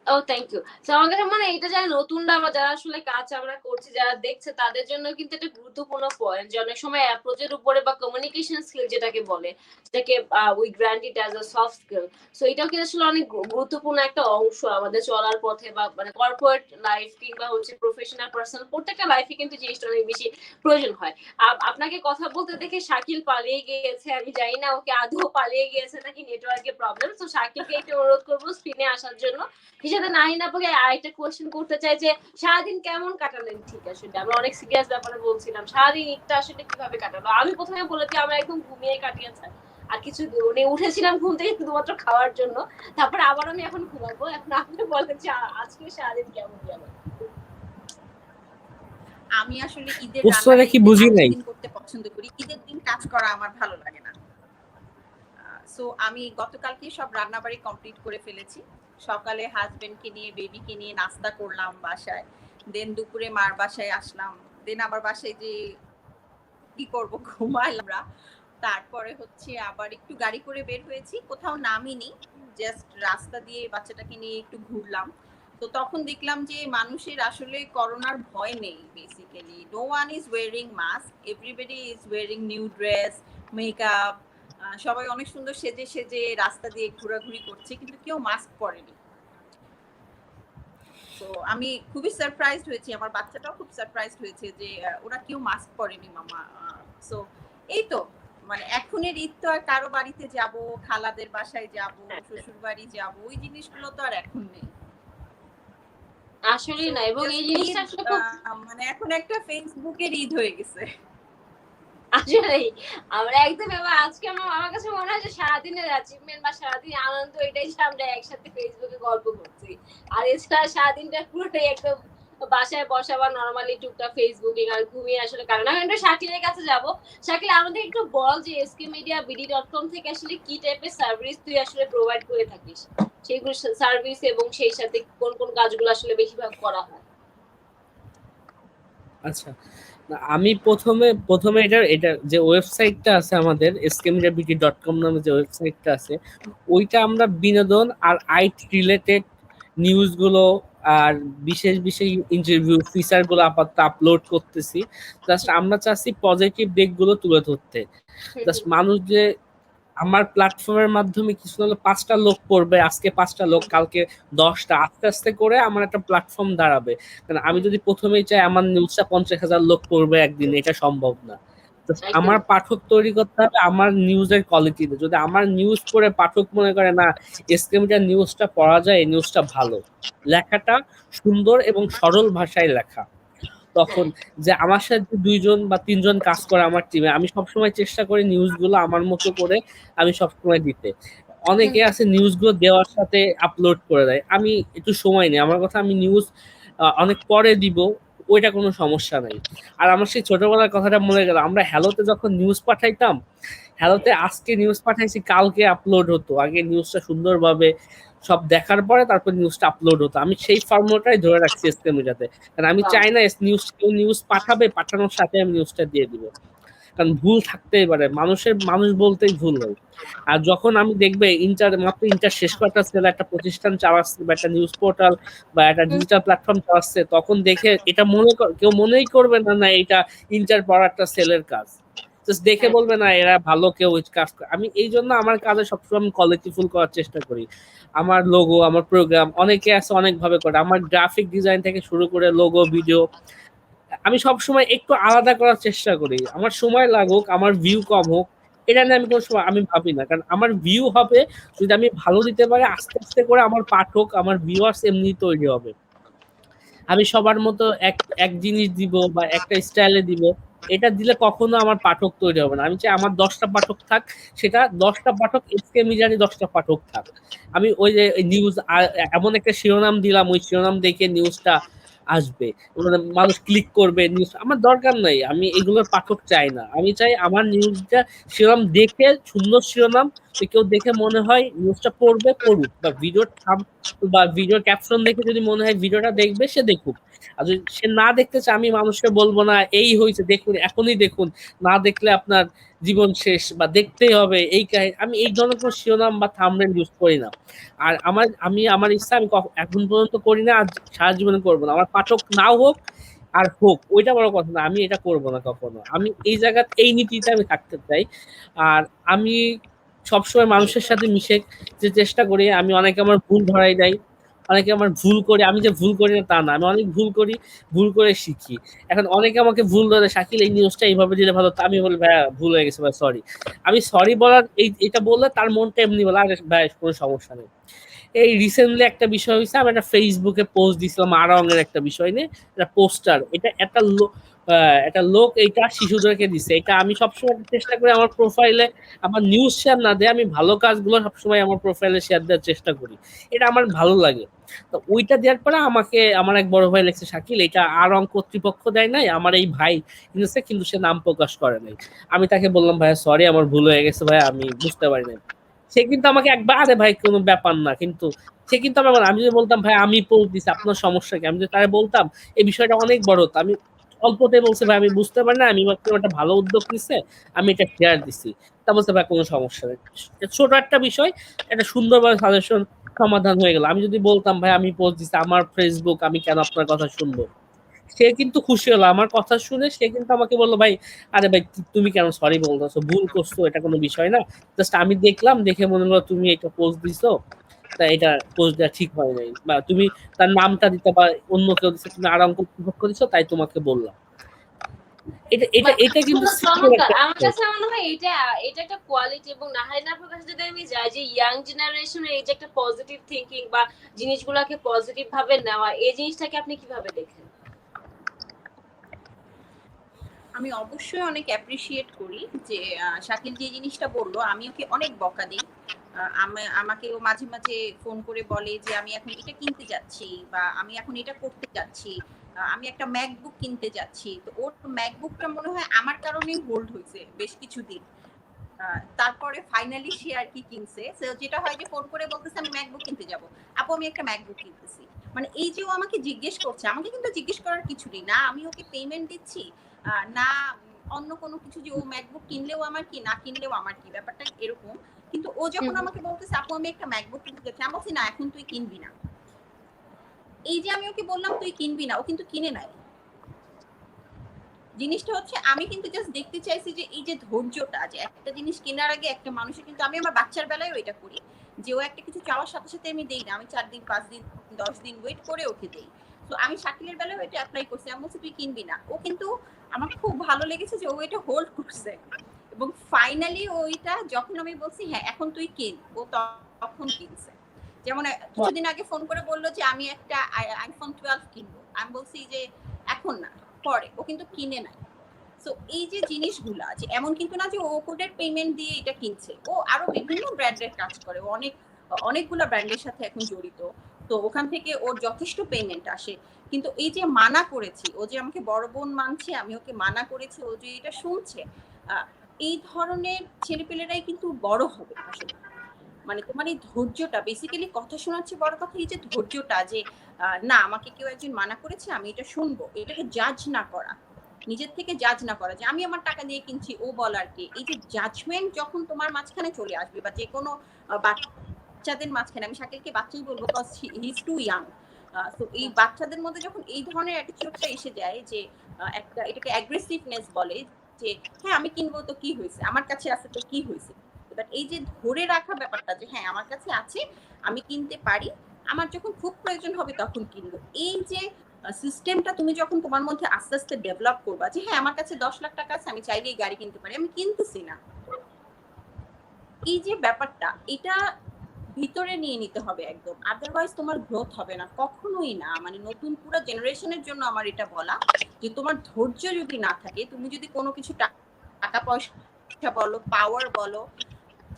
ও থ্যাংক ইউ। সো আমার কাছে মানে এটা যারা নতুনরা বা যারা আসলে কাজ আমরা করছি, যারা দেখছে তাদের জন্য কিন্তু এটা গুরুত্বপূর্ণ পয়েন্ট যে অনেক সময় অ্যাপ্রোচের উপরে বা কমিউনিকেশন স্কিল যেটাকে বলে, সেটাকে we grand it as a soft skill. So এটাও কিন্তু আসলে অনেক গুরুত্বপূর্ণ একটা অংশ আমাদের চলার পথে বা মানে কর্পোরেট লাইফ কিংবা হচ্ছে প্রফেশনাল পার্সোনাল প্রত্যেকটা লাইফে কিন্তু জিনিসটা অনেক বেশি প্রয়োজন হয়। আপনাকে কথা বলতে দেখে শাকিল পালিয়ে গিয়েছে, আমি জানি না ওকে আদৌ পালিয়ে গিয়েছে নাকি নেটওয়ার্কের প্রবলেম। তো শাকিলকে একটু অনুরোধ করবো স্ক্রিনে আসার জন্য। সাথে নাহিন আপুকে আরেকটা কোয়েশ্চেন করতে চাই যে সারাদিন কেমন কাটালেন? ঠিক আছে, আমরা অনেক সিরিয়াস ব্যাপারে বলছিলাম, সারাদিন ঈদটা আসলে কিভাবে কাটালো? আমি প্রথমে বলেছি আমরা একদম ঘুমিয়ে কাটিয়েছে, আর কিছু মানে উঠেছিলাম ঘুম থেকে শুধুমাত্র খাওয়ার জন্য, তারপর আবার আমি এখন ঘুমাবো। এখন আপনি বলেন যে আজকে সারাদিন কেমন গেল? আমি আসলে ঈদের প্রশ্নটা কি বুঝি নাই। দিন করতে পছন্দ করি, ঈদের দিন কাজ করা আমার ভালো লাগে না। সো আমি গতকালকে সব রান্নাবাড়ি কমপ্লিট করে ফেলেছি। সকালে হাজবেন্ডকে নিয়ে বেবিকে নিয়ে নাস্তা করলাম বাসায়, দেন দুপুরে মার বাসায় আসলাম, দেন আবার বাসায় যে কি করব ঘুমাইলাম। তারপরে হচ্ছে আবার একটু গাড়ি করে বের হয়েছি, কোথাও নামিনি, জাস্ট রাস্তা দিয়ে বাচ্চাটাকে নিয়ে একটু ঘুরলাম। তো তখন দেখলাম যে মানুষের আসলে করোনার ভয় নেই। Basically no one is wearing mask, everybody is wearing new dress, makeup, সবাই অনেক সুন্দর সেজে সেজে রাস্তা দিয়ে ঘোরাঘুরি করছে, কিন্তু কেউ মাস্ক পরেনি। তো আমি খুবই সারপ্রাইজড হয়েছি, আমার বাচ্চাটাও খুব সারপ্রাইজড হয়েছে যে ওরা কেউ মাস্ক পরেনি মামা। সো এই তো মানে এখনের ঈদ তো আর কারো বাড়িতে যাব, খালাদের বাসায় যাব, শ্বশুর বাড়ি যাব, ওই জিনিসগুলো তো আর এখন নেই আসলে না। এবং এই জিনিসটা আসলে মানে এখন একটা ফেসবুকের ঈদ হয়ে গেছে আসলে। আমরা একদম আজকে আমার কাছে মনে হয় যে সারাদিনের অ্যাচিভমেন্ট বা সারাদিন আনন্দ এটাই যে আমরা একসাথে ফেসবুকে গল্প করছি, আর এছাড়া সারাদিনটা পুরোটাই একদম বাসায় বসা বা নর্মালি টুকটাক ফেসবুকিং আর ঘুমিয়ে আসলে। কারণ আমি একটু শাকিলের কাছে যাবো। শাকিল, আমাদের একটু বল যে skmedia.bd.com থেকে আসলে কি টাইপের সার্ভিস তুই আসলে প্রোভাইড করে থাকিস, সেইগুলো সার্ভিস এবং সেই সাথে কোন কোন কাজগুলো আসলে বেশিরভাগ করা হয়? আচ্ছা, আমি প্রথমে এটা যে ওয়েবসাইটটা আছে আমাদের skmedia.bd.com নামে যে ওয়েবসাইটটা আছে, ওইটা আমরা বিনোদন আর আইটি রিলেটেড নিউজগুলো আর বিশেষ ইন্টারভিউ ফিচারগুলো আপাতত আপলোড করতেছি। জাস্ট আমরা চাচ্ছি পজিটিভ দিকগুলো তুলে ধরতে। জাস্ট মানুষ যে আমার প্ল্যাটফর্মের মাধ্যমে কিছু হলে 5টা লোক পড়বে, আজকে 5টা লোক, কালকে 10টা, আস্তে আস্তে করে আমার একটা প্ল্যাটফর্ম দাঁড়াবে। কারণ আমি যদি প্রথমেই চাই আমার নিউজটা 50,000 লোক পড়বে একদিন, এটা সম্ভব না। আমার পাঠক তৈরি করতে হবে আমার নিউজের কোয়ালিটিতে। যদি আমার নিউজ পড়ে পাঠক মনে করে না skmedia নিউজটা পড়া যায়, এই নিউজটা ভালো, লেখাটা সুন্দর এবং সরল ভাষায় লেখা, তখন যে আমার সাথে 2জন বা 3জন কাজ করে আমার টিমে, আমি সবসময় চেষ্টা করি নিউজগুলো আমার মতো করে আমি সবসময় দিতে। অনেকে আছে নিউজগুলো দেওয়ার সাথে আপলোড করে দেয়, আমি একটু সময় নেই। আমার কথা, আমি নিউজ অনেক পরে দিব, ওইটা কোনো সমস্যা নাই। আর আমার সেই ছোটবেলার কথাটা মনে গেল, আমরা হ্যালোতে যখন নিউজ পাঠাইতাম, হ্যালোতে আজকে নিউজ পাঠাইছি কালকে আপলোড হতো, আগে নিউজটা সুন্দরভাবে সব দেখার পরে তারপর নিউজটা আপলোড হতো। আমি সেই ফর্মুলাটাই ধরে রাখছি এসকে মিডিয়াতে, কারণ আমি চাই না কেউ নিউজ পাঠাবে, পাঠানোর সাথে আমি নিউজটা দিয়ে দিব, কারণ ভুল থাকতেই পারে, মানুষ বলতেই ভুল হয়। আর যখন আমি দেখবে ইন্টার শেষ করাটা ছেলে একটা প্রতিষ্ঠান চালাচ্ছে বা একটা নিউজ পোর্টাল বা একটা ডিজিটাল প্ল্যাটফর্ম চালাচ্ছে, তখন দেখে এটা কেউ মনেই করবে না না এটা ইন্টার পড়া একটা ছেলের কাজ, জাস্ট দেখে বলবে না এরা ভালো কেউ কাজ করে। আমি এই জন্য আমার কাজে সবসময় আমি কোয়ালিটিফুল করার চেষ্টা করি। আমার লোগো, আমার প্রোগ্রাম, অনেকে আছে অনেকভাবে করে, আমার গ্রাফিক ডিজাইন থেকে শুরু করে লোগো, ভিডিও, আমি সবসময় একটু আলাদা করার চেষ্টা করি। আমার সময় লাগুক, আমার ভিউ কম হোক, এটা নিয়ে আমি কোনো সময় আমি ভাবি না, কারণ আমার ভিউ হবে যদি আমি ভালো দিতে পারি, আস্তে আস্তে করে আমার পাঠক, আমার ভিউয়ার্স এমনি তৈরি হবে। আমি সবার মতো এক জিনিস দিব বা একটা স্টাইলে দিব, এটা দিলে কখনো আমার পাঠক তৈরি হবে না। আমি চাই আমার 10টা পাঠক থাক, সেটা 10টা পাঠক এসকে মিডিয়ারই 10টা পাঠক থাক। আমি ওই যে নিউজ এমন একটা শিরোনাম দিলাম, ওই শিরোনাম দেখে নিউজটা আসবে, মানে মানুষ ক্লিক করবে, নিউজ আমার দরকার নাই, আমি এগুলোর পাঠক চাই না। আমি চাই আমার নিউজটা শিরোনাম দেখে, সুন্দর শিরোনাম, কেউ দেখে মনে হয় নিউজটা পড়বে, পড়ুক, বা ভিডিওর ক্যাপশন দেখে যদি মনে হয় ভিডিওটা দেখবে, সে দেখুক। আর যদি সে না দেখতে চায়, আমি মানুষকে বলবো না এই হয়েছে দেখুন, এখনই দেখুন, না দেখলে আপনার জীবন শেষ, বা দেখতেই হবে এই কাহিনী। আমি এই ধরনের কোনো শিরোনাম বা থাম্বনেল ইউজ করি না। আর আমার ইচ্ছা, আমি এখন পর্যন্ত করি না, আর সারা জীবনে করবো না। আমার পাঠক নাও হোক আর হোক, ওইটা বড় কথা না, আমি এটা করবো না কখনো। আমি এই জায়গাতে এই নীতিতে আমি থাকতে চাই। আর আমি সবসময় মানুষের সাথে মিশে যে চেষ্টা করি, আমি অনেকে আমার ভুল ধরাই দেয়, অনেকে আমার ভুল করি, আমি যে ভুল করি না তা না, আমি অনেক ভুল করি, ভুল করে শিখি। এখন অনেকে আমাকে ভুল ধরে, শাকিল এই নিউজটা এইভাবে দিলে ভালো, আমি বলি ভাইয়া ভুল হয়ে গেছে ভাই, সরি। আমি সরি বলার এটা বললে তার মনটা এমনি বলে, আরে ভাই কোনো সমস্যা নেই। এই রিসেন্টলি একটা বিষয় হয়েছে, আমি একটা ফেসবুকে পোস্ট দিছিলাম আড়ংয়ের একটা বিষয় নিয়ে, একটা পোস্টার, এটা একটা লোক এইটা শিশুদেরকে দিচ্ছে। এটা আমি সবসময় চেষ্টা করি আমার প্রোফাইলে আমার নিউজ শেয়ার না দেয়, আমি ভালো কাজগুলো সবসময় আমার প্রোফাইলে শেয়ার দেওয়ার চেষ্টা করি, এটা আমার ভালো লাগে। তো ওইটা দেওয়ার পরে আমাকে আমার এক বড় ভাই লেখছে, শাকিল এটা আড়ং কর্তৃপক্ষ দেয় নাই, আমার এই ভাই কিনেছে, কিন্তু সে নাম প্রকাশ করে নাই। আমি তাকে বললাম ভাইয়া সরি, আমার ভুল হয়ে গেছে ভাই, আমি বুঝতে পারি নাই। সে কিন্তু আমাকে একবার, আরে ভাই কোনো ব্যাপার না, কিন্তু সে কিন্তু আমি যদি বলতাম ভাই আমি পোস্ট দিছি, আপনার সমস্যা কি, আমি যদি তারে বলতাম এই বিষয়টা অনেক বড় হতো। আমি অল্পতে বলছে ভাই আমি বুঝতে পারি না, আমি মাত্র একটা ভালো উদ্যোগ নিচ্ছে, আমি এটা শেয়ার দিছি, তা বলছে ভাই কোনো সমস্যা নেই, ছোট একটা বিষয়, একটা সুন্দরভাবে সাজেশন সমাধান হয়ে গেল। আমি যদি বলতাম ভাই আমি পোস্ট দিছি, আমার ফেসবুক, আমি কেন আপনার কথা শুনবো, সে কিন্তু খুশি হলো আমার কথা শুনে, সে কিন্তু আমাকে বললো ভাই, আরে ভাই তুমি কেন সরি বলতেছো, ভুল করছো, এটা কোনো বিষয় না, জাস্ট আমি দেখলাম, দেখে মনে হলো তুমি এটা পোস্ট দিছো, তা এটা পোস্ট দেওয়া ঠিক হয় নাই, বা তুমি তার নামটা দিতে বা অন্য কেউ দিচ্ছে, তুমি আরাম কর্তৃপক্ষ দিছো, তাই তোমাকে বললাম। এটা এটা এটা কিন্তু চমৎকার। আমার কাছে মনে হয় এটা একটা কোয়ালিটি, এবং নাহারিনাফের কাছে যদি আমি যাই, যে ইয়াং জেনারেশনের এই যে একটা পজিটিভ থিঙ্কিং বা জিনিসগুলোকে পজিটিভ ভাবে নেওয়া, এই জিনিসটাকে আপনি কিভাবে দেখেন? আমি অবশ্যই অনেক অ্যাপ্রিসিয়েট করি যে শাকিল যে জিনিসটা বললো, আমি ওকে অনেক বকা দিই। আমাকে ও মাঝে মাঝে ফোন করে বলে যে আমি এখন এটা কিনতে যাচ্ছি, বা আমি এখন এটা করতে যাচ্ছি, আমি একটা ম্যাকবুক কিনতে যাচ্ছি। তো ওর ম্যাকবুকটা মনে হয় আমার কারণেই হোল্ড হয়েছে বেশ কিছুদিন। তারপরে ফাইনালি সে আর কি কিনছে, যেটা হয় যে ফোন করে বলতেছে আমি ম্যাকবুক কিনতে যাব, আপু আমি একটা ম্যাকবুক কিনতেছি। মানে এই যে ও আমাকে জিজ্ঞেস করছে, আমাকে কিন্তু জিজ্ঞেস করার কিছু নেই, না আমি ওকে পেমেন্ট দিচ্ছি, না অন্য কোনো কিছু, যে ও ম্যাকবুক কিনলেও আমার কি, না কিনলেও আমার কি, ব্যাপারটা এরকম। কিন্তু ও যখন আমাকে বলতেছে আপু আমি একটা ম্যাকবুক কিনতে যাচ্ছি, আমি বলছি না এখন তুই কিনবি না। এই যে আমি ওকে বললাম তুই কিনবি না, ও কিন্তু কিনে নাই। জিনিসটা হচ্ছে আমি কিন্তু জাস্ট দেখতে চাইছি যে এই যে ধৈর্যটা, যে একটা জিনিস কেনার আগে একটা মানুষের, কিন্তু আমি আমার বাচ্চার বেলায়ও এটা করি, যে ও একটা কিছু চাওয়ার সাথে সাথে আমি দেই না, আমি 4 দিন 5 দিন 10 দিন ওয়েট করে ওকে দেই। তো আমি শাকিলের বেলায়ও এটা অ্যাপ্লাই করছি, আমি বলছি তুই কিনবি না, ও কিন্তু আমার খুব ভালো লেগেছে যে ও এটা হোল্ড করছে, এবং ফাইনালি ওইটা যখন আমি বলছি হ্যাঁ এখন তুই কিন, ও তখন কিনছে। যেমন কিছুদিন আগে ফোন করে বললো যে আমি একটা আইফোন 12 কিনবো, আমি বলছি যে এখন না, পরে, ও কিন্তু কিনে নাই। সো এই যে জিনিসগুলা, যে এমন কিন্তু না যে ও কোডের পেমেন্ট দিয়ে এটা কিনছে, ও আরো বিভিন্ন ব্র্যান্ডের কাজ করে, ও অনেকগুলা ব্র্যান্ডের সাথে এখন জড়িত। তো ওখান থেকে ওর যথেষ্ট পেমেন্ট আসে। কিন্তু এই যে মানা করেছি, ও যে আমাকে বড় বোন মানছে, আমি ওকে মানা করেছি, ও যে এটা শুনছে, এই ধরনের ছেলেপেলেরাই কিন্তু বড় হবে আসলে। মানে তোমার এই ধৈর্যটা, বেসিক্যালি কথা শোনাচ্ছে বড় কথা, এই যে ধৈর্যটা, যে না আমাকে কেউ একজন মানা করেছে আমি এটা শুনবো, এটাকে জাজ না করা, নিজের থেকে জাজ না করা যে আমি আমার টাকা দিয়ে কিনছি ও বলার কি। এই যে জাজমেন্ট যখন তোমার মাঝখানে চলে আসবে, বা যে কোনো বাচ্চাদের মাঝখানে, আমি শাকিলকে বাচ্চাই বলবো because he is too young, তো এই বাচ্চাদের মধ্যে যখন এই ধরনের অ্যাটিটিউডটা এসে যায়, যে একটা এটাকে অ্যাগ্রেসিভনেস বলে, যে হ্যাঁ আমি কিনবো তো কি হয়েছে, আমার কাছে আছে তো কি হয়েছে, বাট এই যে ধরে রাখা ব্যাপারটা, যে হ্যাঁ আমার কাছে আছে আমি কিনতে পারি, আমার যখন খুব প্রয়োজন হবে তখন কিনবো, এই যে সিস্টেমটা তুমি যখন তোমার মধ্যে আস্তে আস্তে ডেভেলপ করবা, যে হ্যাঁ আমার কাছে 10 লাখ টাকা আছে, আমি চাইলেই গাড়ি কিনতে পারি, আমি কিনতেছি না, এই যে ব্যাপারটা, এটা ভিতরে নিয়ে নিতে হবে একদম, আদারওয়াইজ তোমার গ্রোথ হবে না, কখনোই না। মানে নতুন পুরো জেনারেশনের জন্য আমার এটা বলা, যে তোমার ধৈর্য যদি না থাকে, তুমি যদি কোনো কিছু টাকা পয়সা বলো, পাওয়ার বলো,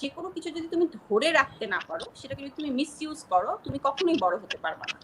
যে কোনো কিছু যদি তুমি ধরে রাখতে না পারো, সেটাকে যদি তুমি মিসইউজ করো, তুমি কখনোই বড় হতে পারবে না।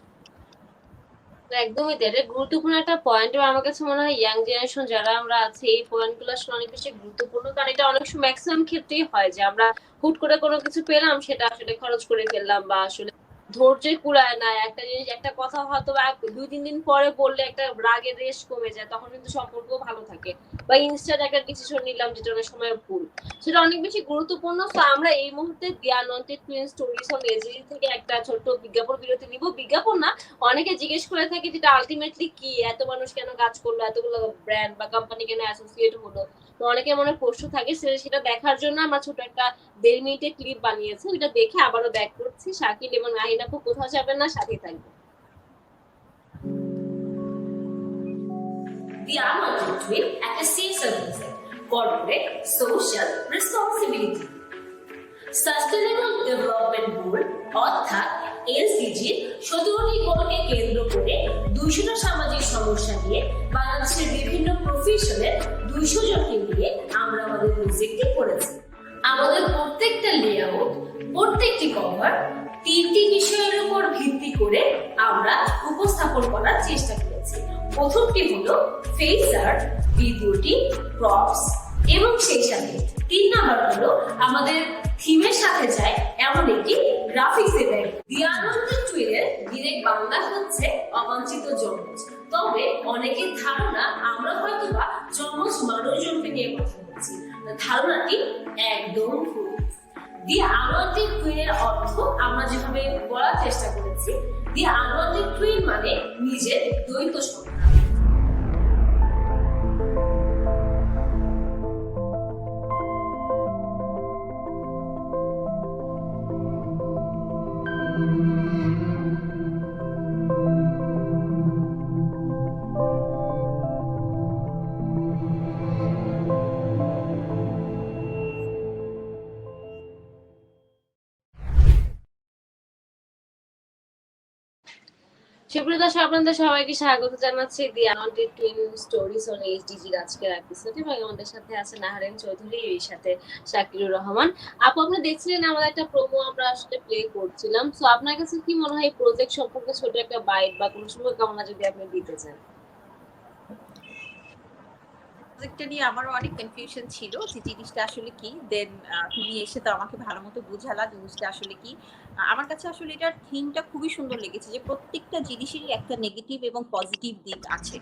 একদমই তাই, এটা গুরুত্বপূর্ণ একটা পয়েন্ট। আমার কাছে মনে হয় ইয়াং জেনারেশন যারা আমরা আছি, এই পয়েন্টগুলো আসলে অনেক বেশি গুরুত্বপূর্ণ, কারণ এটা অনেক সময় ম্যাক্সিমাম ক্ষেত্রেই হয় যে আমরা হুট করে কোনো কিছু পেলাম, সেটা আসলে খরচ করে ফেললাম, বা আসলে ধৈর্যই কুলায় না। একটা জিনিস, একটা কথা হয়তো 2-3 দিন পরে বললে একটা রাগের রেশ কমে যায়, তখন কিন্তু সম্পর্কও ভালো থাকে। বা ইনস্ট্যান্ট একটা ডিসিশন নিলাম যেটা অনেক সময় ভুল, সেটা অনেক বেশি গুরুত্বপূর্ণ। তো আমরা এই মুহূর্তে দিয়ানন্তের টুইন স্টোরিজ অন এজি থেকে একটা ছোট্ট বিজ্ঞাপন বিরতি নিব। বিজ্ঞাপন না, অনেকে জিজ্ঞেস করে থাকে যেটা আলটিমেটলি কি, এত মানুষ কেন কাজ করলো, এতগুলো ব্র্যান্ড বা কোম্পানি কেন অ্যাসোসিয়েট হলো। তো অনেকে মনে প্রশ্ন থাকে, সেটা দেখার জন্য আমরা ছোট একটা 1.5 মিনিটের ক্লিপ বানিয়েছি, ওটা দেখে আবারও ব্যাক করছি। শাকিল এবং নাহিদ আপু কোথাও যাবেন না, সাথে থাকবেন। The unwanted twin একটা সেফ সার্ভিসে corporate social responsibility sustainable development goal অর্থাৎ এসডিজির 17টি গোলকে কেন্দ্র করে 200টা সামাজিক সমস্যা নিয়ে বাংলাদেশের বিভিন্ন প্রফেশনের 200 জনকে নিয়ে আমরা আমাদের প্রজেক্টটি করেছি। আমাদের প্রত্যেকটা লেআউট, প্রত্যেকটি কভার 3টি বিষয়ের উপর ভিত্তি করে আমরা উপস্থাপন করার চেষ্টা করেছি। প্রথমটি হলো ফেস আর্ট, দ্বিতীয়টি প্রপস, এবং সেই সাথে 3 নাম্বার হলো আমাদের থিমের সাথে যায় এমন একটি গ্রাফিক্স ইভেন্ট। দিয়ানন্দের টুইনের ডিরেক্ট বাংলা হচ্ছে অবাঞ্ছিত যমজ। তবে অনেকের ধারণা আমরা হয়তোবা যমজ মানুষজনকে নিয়ে কথা বলছি, ধারণাটি একদম ভুল। দি আনওয়ান্টেড টুইনের অর্থ আমরা যেভাবে বলার চেষ্টা করেছি, দি আনওয়ান্টেড টুইন মানে নিজের দ্বৈত সংখ্যা। সুপ্রিয় দর্শক, আপনাদের সবাইকে স্বাগত জানাচ্ছি দি আনওয়ান্টেড টুইন স্টোরিজ অন এইচডিজির আজকের এপিসোডে। এবং আমাদের সাথে আছে নাহারেন চৌধুরী, এর সাথে শাকিরুর রহমান। আপু, আপনি দেখছিলেন আমাদের একটা প্রোমো আমরা আসলে প্লে করছিলাম। সো আপনার কাছে কি মনে হয় এই প্রজেক্ট সম্পর্কে ছোট একটা বাইট বা কোনো শুভকামনা যদি আপনি দিতে চান? প্রজেক্টটা নিয়ে আমারও অনেক কনফিউশন ছিল যে জিনিসটা আসলে কি, দেন তুমি এসে তো আমাকে ভালো মতো বুঝালা জিনিসটা আসলে কি। আমার কাছে আসলে এটার থিমটা খুবই সুন্দর লেগেছে, যে প্রত্যেকটা জিনিসেরই একটা নেগেটিভ এবং পজিটিভ দিক আছে।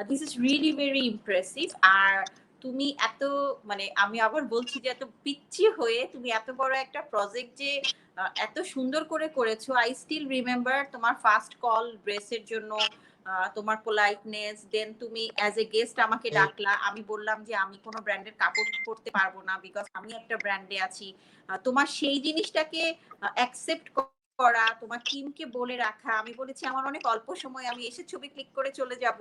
This is really very impressive. আর তুমি এত, মানে আমি আবার বলছি যে এত পিচ্ছি হয়ে তুমি এত বড় একটা প্রজেক্ট যে এত সুন্দর করে করেছো। আই স্টিল রিমেম্বার তোমার ফার্স্ট কল ড্রেসের জন্য, তোমার পোলাইটনেস, দেন তুমি অ্যাজ এ গেস্ট আমাকে ডাকলা, আমি বললাম যে আমি কোনো ব্র্যান্ডের কাপড় পরতে পারবো না বিকজ আমি একটা ব্র্যান্ডে আছি। তোমার সেই জিনিসটাকে অ্যাকসেপ্ট করা, তোমার টিমকে বলে রাখা, আমি বলেছি আমার অনেক অল্প সময়, আমি এসে ছবি ক্লিক করে চলে যাব।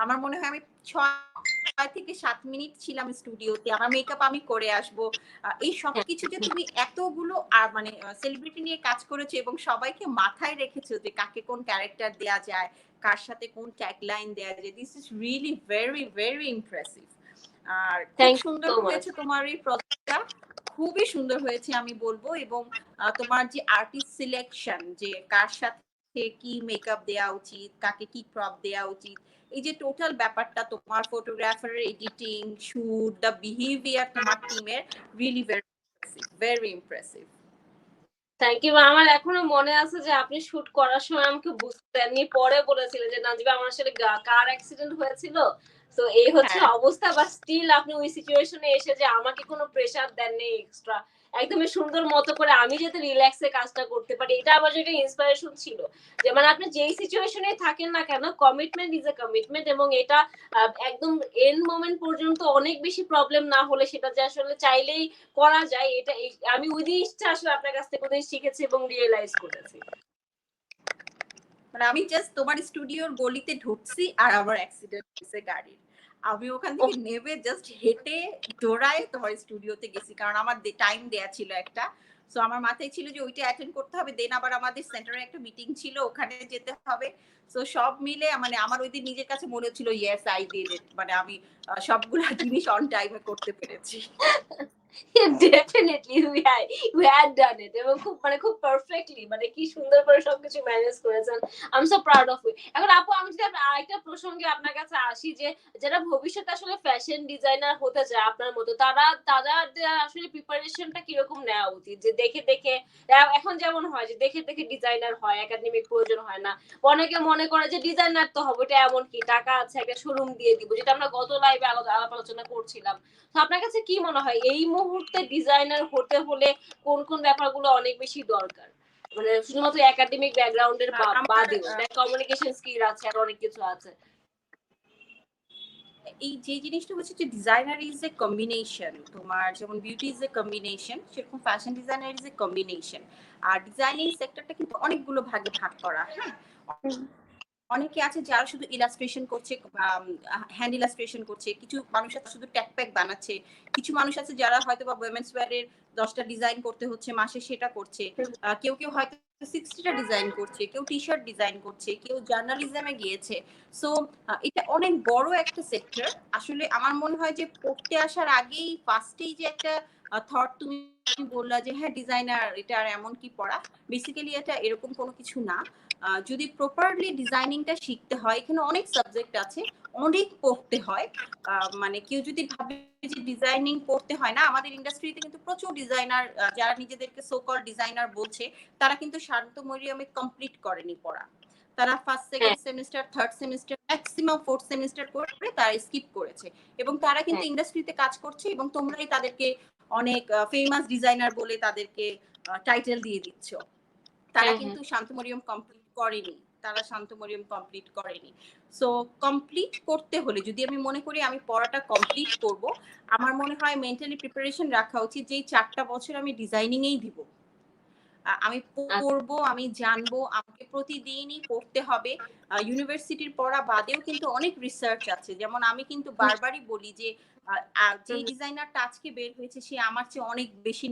আমার মনে হয় আমি 6 থেকে 7 মিনিট ছিলাম স্টুডিওতে, আমার মেকআপ আমি করে আসবো। এই সবকিছু যে তুমি এতগুলো মানে সেলিব্রিটি নিয়ে কাজ করেছো এবং সবাইকে মাথায় রেখেছো যে কাকে কোন ক্যারেক্টার দেয়া যায়, কার সাথে কোন ট্যাগলাইন দেয়া যায়, this is really very very impressive. আর খুব সুন্দর হয়েছে তোমার এই প্রজেক্টটা, খুবই সুন্দর হয়েছে আমি বলবো। এবং তোমার যে আর্টিস্ট সিলেকশন, যে কার সাথে কাকে কি মেকআপ দেওয়া উচিত, কাকে কি ক্রপ দেওয়া উচিত, এই যে টোটাল ব্যাপারটা তোমার ফটোগ্রাফারের এডিটিং, শুট, দ্য বিহেভিয়ার তোমার টিমের really very impressive. Thank you. আমার এখনো মনে আছে যে আপনি শুট করার সময় আমাকে বুঝতেননি, পরে বলেছিলেন যে নাজিবা আমার আসলে কার অ্যাক্সিডেন্ট হয়েছিল, তো এই হচ্ছে হ্যাঁ। অবস্থা। বা স্টিল আপনি ওই সিচুয়েশনে এসে যে আমাকে কোনো প্রেসার দেননি এক্সট্রা, একদমই সুন্দর মতো করে আমি যাতে রিল্যাক্সে কাজটা করতে পারি, এটা আমার জন্য ইন্সপিরেশন ছিল। যে মানে আপনি যেই সিচুয়েশনে থাকেন না কেন, কমিটমেন্ট ইজ এ কমিটমেন্ট, এবং এটা একদম এন্ড মোমেন্ট পর্যন্ত অনেক বেশি প্রবলেম না হলে সেটা যে আসলে চাইলেই করা যায়, এটা আমি ওই জিনিসটা আসলে আপনার কাছ থেকে ওদিন শিখেছি এবং রিয়েলাইজ করেছি। মানে আমি জাস্ট তোমার স্টুডিওর গলিতে ঢুকছি আর আমার অ্যাক্সিডেন্ট হয়েছে গাড়ির, আমি ওখান থেকে নেমে জাস্ট হেঁটে দৌড়ায় তোমার স্টুডিওতে গেছি, কারণ আমার টাইম দেয়া ছিল একটা। সো আমার মাথায় ছিল যে ওইটা অ্যাটেন্ড করতে হবে, দেন আবার আমাদের সেন্টারে একটা মিটিং ছিল, ওখানে যেতে হবে। সো সব মিলে মানে আমার ওই দিন নিজের কাছে মনে হচ্ছিল ইয়েস আই ডিড ইট, মানে আমি সবগুলা জিনিস অন টাইমে করতে পেরেছি। Definitely we had done it, এবং খুব মানে খুব পারফেক্টলি, মানে কি সুন্দর করে সবকিছু ম্যানেজ করেছেন। I am so proud of you. এখন আপু আমি যদি আরেকটা প্রসঙ্গে আপনার কাছে আসি, যে যারা ভবিষ্যতে আসলে ফ্যাশন ডিজাইনার হতে চায় আপনার মতো, তারা আসলে প্রিপারেশনটা কিরকম নেওয়া উচিত? যে দেখে দেখে, এখন যেমন হয় যে দেখে দেখে ডিজাইনার হয়, একাডেমিক প্রয়োজন হয় না। অনেকে মনে করে যে ডিজাইনার তো হবে, এটা এমন কি, টাকা আছে একটা শোরুম দিয়ে দিব, যেটা আমরা গত লাইভে আলাপ আলোচনা করছিলাম। তো আপনার কাছে কি মনে হয় এই মুহূর্তে ডিজাইনার হতে হলে কোন কোন ব্যাপারগুলো অনেক বেশি দরকার? মানে শুধুমাত্র একাডেমিক ব্যাকগ্রাউন্ডের বাদেও কমিউনিকেশন স্কিল আছে, আর অনেক কিছু আছে। এই যে জিনিসটা হচ্ছে যে ডিজাইনার ইজ এ কম্বিনেশন, তোমার যেমন বিউটি ইজ এ কম্বিনেশন, সেরকম fashion designer is a combination. আর ডিজাইনিং সেক্টরটা কিন্তু অনেকগুলো ভাগে ভাগ করা। হ্যাঁ, অনেকে আছে যারা শুধু ইলাস্ট্রেশন করছে, হ্যান্ড ইলাস্ট্রেশন করছে, কিছু মানুষ আছে শুধু ট্যাগ প্যাক বানাচ্ছে, কিছু মানুষ আছে যারা হয়তো বা উইমেন্স ওয়্যারের 10টা ডিজাইন করতে হচ্ছে মাসে সেটা করছে, কেউ কেউ হয়তো 60টা ডিজাইন করছে, কেউ টি শার্ট ডিজাইন করছে, কেউ জার্নালিজমে গিয়েছে। সো এটা অনেক বড় একটা সেক্টর। আসলে আমার মনে হয় যে পড়তে আসার আগেই ফার্স্টেই যে একটা থট তুমি বললা যে হ্যাঁ ডিজাইনার এটা আর এমন কি পড়া, বেসিক্যালি এটা এরকম কোনো কিছু না। যদি প্রপারলি ডিজাইনিংটা শিখতে হয়, এখানে অনেক সাবজেক্ট আছে, অনেক পড়তে হয়। মানে কেউ যদি ভাবে যে ডিজাইনিং পড়তে হয় না, আমাদের ইন্ডাস্ট্রিতে কিন্তু প্রচুর ডিজাইনার যারা নিজেদেরকে সো কল ডিজাইনার বলছে, তারা কিন্তু শান্ত মরিয়মে কমপ্লিট করেনি পড়া। তারা first second semester, third semester, maximum fourth semester করে তারা স্কিপ করেছে, এবং তারা কিন্তু ইন্ডাস্ট্রিতে কাজ করছে, এবং তোমরাই তাদেরকে অনেক ফেমাস ডিজাইনার বলে তাদেরকে টাইটেল দিয়ে দিচ্ছ। তারা কিন্তু শান্ত মরিয়ম কমপ্লিট করেনি, তারা শান্ত মরিয়ম কমপ্লিট করেনি। সো কমপ্লিট করতে হলে যদি আমি মনে করি আমি পড়াটা কমপ্লিট করব, আমার মনে হয় মেন্টালি প্রিপারেশন রাখা উচিত যে 4টা বছর আমি ডিজাইনিং এই দিব, আমি পড়বো, আমি জানবো, আমাকে প্রতিদিনই পড়তে হবে। ইউনিভার্সিটির পড়া বাদেও কিন্তু অনেক রিসার্চ আছে, যেমন আমি কিন্তু বারবারই বলি যে যে ডিজাইনারটা আজকে বের হয়েছে সে আমার চেয়ে অনেক বেশি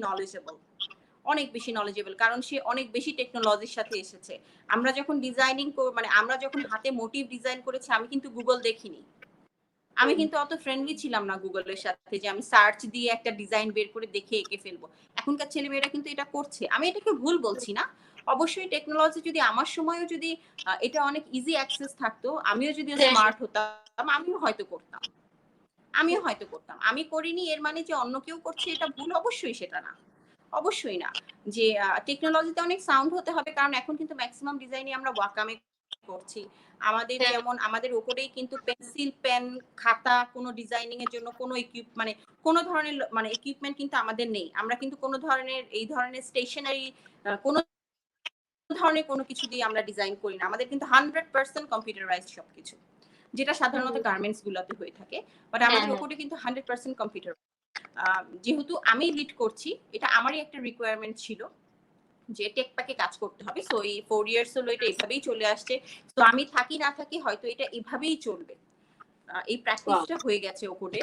নলেজেবল, কারণ সে অনেক বেশি টেকনোলজির সাথে এসেছে। আমরা যখন ডিজাইনিং মানে আমরা যখন হাতে মোটিভ ডিজাইন করেছি, আমি কিন্তু গুগল দেখিনি, আমি কিন্তু অত ফ্রেন্ডলি ছিলাম না গুগলের সাথে যে আমি সার্চ দিয়ে একটা ডিজাইন বের করে দেখে এঁকে ফেলবো। এখনকার ছেলেমেয়েরা কিন্তু এটা করছে, আমি এটাকে ভুল বলছি না। অবশ্যই টেকনোলজি যদি আমার সময়ও যদি এটা অনেক ইজি অ্যাক্সেস থাকতো, আমিও যদি স্মার্ট হতাম, আমিও হয়তো করতাম। আমি করিনি এর মানে যে অন্য কেউ করছে এটা ভুল, অবশ্যই সেটা না, অবশ্যই না। যে টেকনোলজিতে অনেক সাউন্ড হতে হবে, কারণ এখন কিন্তু ম্যাক্সিমাম ডিজাইনই আমরা ওয়াকামে করছি। আমাদের যেমন আমাদের উপরেই কিন্তু পেন্সিল, পেন, খাতা, কোনো ডিজাইনিং এর জন্য কোনো মানে কোনো ধরনের মানে ইকুইপমেন্ট কিন্তু আমাদের নেই। আমরা কিন্তু কোনো ধরনের এই ধরনের স্টেশনারি কোনো ধরনের কোনো কিছু দিয়ে আমরা ডিজাইন করি না। আমাদের কিন্তু 100% কম্পিউটারাইজড সবকিছু, যেটা সাধারণত গার্মেন্টস গুলোতে হয়ে থাকে, বাট আমাদের উপরে কিন্তু 100% কম্পিউটার। যেহেতু আমি লিড করছি, এটা আমারই একটা রিকোয়ারমেন্ট ছিল যে টেক প্যাকে কাজ করতে হবে। সো এই 4 ইয়ার্স হলো এটা এভাবেই চলে আসছে। তো আমি থাকি না থাকি হয়তো এটা এভাবেই চলবে, এই প্র্যাকটিসটা হয়ে গেছে ওপরে।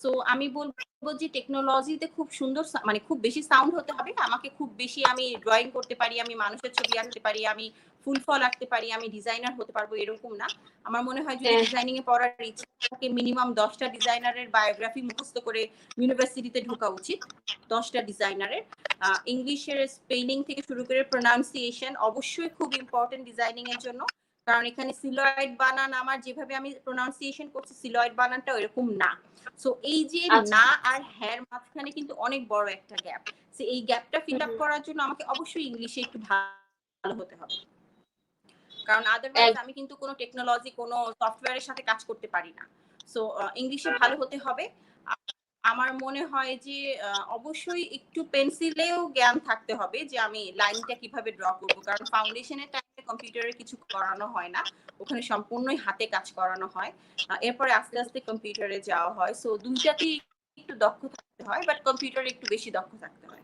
সো আমি বলবো যে টেকনোলজিতে খুব সুন্দর মানে খুব বেশি সাউন্ড হতে হবে, আমাকে খুব বেশি আমি ড্রয়িং করতে পারি, আমি মানুষের ছবি আঁকতে পারি, আমি ফুল ফল আঁকতে পারি, আমি ডিজাইনার হতে পারবো এরকম না। আমার মনে হয় যদি ডিজাইনিং এ পড়ার ইচ্ছা থাকে মিনিমাম 10টা ডিজাইনারের বায়োগ্রাফি মুখস্থ করে ইউনিভার্সিটিতে ঢোকা উচিত, 10টা ডিজাইনারের। ইংলিশের স্পেলিং থেকে শুরু করে প্রোনাউন্সিয়েশন অবশ্যই খুব ইম্পর্টেন্ট ডিজাইনিং এর জন্য, কারণ এখানে সিলয়েড বানান আমার যেভাবে আমি প্রোনাউন্সিয়েশন করছি সিলয়েড বানানটা এরকম না। সো এই যে না আর হ্যার মাঝখানে কিন্তু অনেক বড় একটা গ্যাপ, সো এই গ্যাপটা ফিল আপ করার জন্য আমাকে অবশ্যই ইংলিশে একটু ভালো হতে হবে, কারণ আদারওয়াইজ আমি কিন্তু কোনো টেকনোলজি কোনো সফটওয়্যারের সাথে কাজ করতে পারি না। সো ইংলিশে ভালো হতে হবে। আমার মনে হয় যে অবশ্যই একটু পেন্সিলেও জ্ঞান থাকতে হবে যে আমি লাইনটা কিভাবে ড্র করব, কারণ ফাউন্ডেশনের টাইমে কম্পিউটারে কিছু করানো হয় না, ওখানে সম্পূর্ণই হাতে কাজ করানো হয়, এরপরে আস্তে আস্তে কম্পিউটারে যাওয়া হয়। সো দুইটাতেই একটু দক্ষ থাকতে হয়, বাট কম্পিউটারে একটু বেশি দক্ষ থাকতে হয়।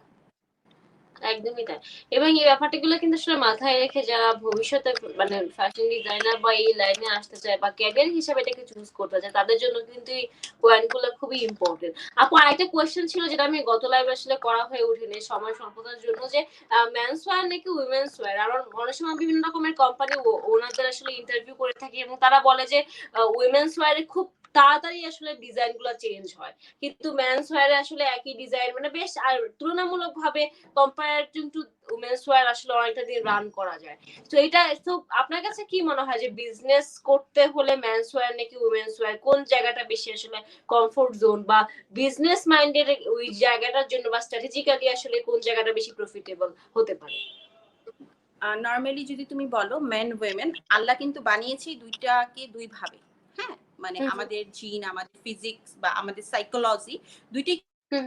একদমই তাই। এবং এই ব্যাপারগুলো কিন্তু আসলে মাথায় রেখে যারা ভবিষ্যতে মানে ফ্যাশন ডিজাইনার বা এই লাইনে আসতে চায় বা ক্যারিয়ার হিসেবে এটাকে চুজ করতে চায় তাদের জন্য কিন্তু এই পয়েন্টগুলো খুবই ইম্পর্টেন্ট। আপু আরেকটা কোয়েশ্চেন ছিল যেটা আমি গত লাইভে আসলে করা হয়ে ওঠেনি সময় স্বল্পতার জন্য, যে মেন্স ওয়্যার নাকি উইমেন্স ওয়্যার। আর অনেক সময় বিভিন্ন রকমের কোম্পানি ওনাদের আসলে ইন্টারভিউ করে থাকি এবং তারা বলে যে উইমেন্স ওয়্যারে খুব তাড়াতাড়ি আসলে ডিজাইন গুলো চেঞ্জ হয়, কিন্তু মেন্স ওয়্যারে আসলে একই ডিজাইন মানে বেশ আর তুলনামূলক ভাবে কম্পারেটিভ টু উমেন্স ওয়্যার আসলে অনেকটা দিন রান করা যায়। তো এটা তো আপনার কাছে কি মনে হয় যে বিজনেস করতে হলে মেন্স ওয়্যার নাকি উমেন্স ওয়্যার কোন জায়গাটা বেশি আসলে কমফোর্ট জোন, বা বিজনেস মাইন্ডের ওই জায়গাটার জন্য বা স্ট্র্যাটেজিক্যালি আসলে কোন জায়গাটা বেশি প্রফিটেবল হতে পারে? নরমালি যদি তুমি বলো মেন উইমেন, আল্লাহ কিন্তু বানিয়েছে দুইটাকে দুই ভাবে। হ্যাঁ, মানে আমাদের জিন, আমাদের ফিজিক্স বা আমাদের সাইকোলজি দুইটাই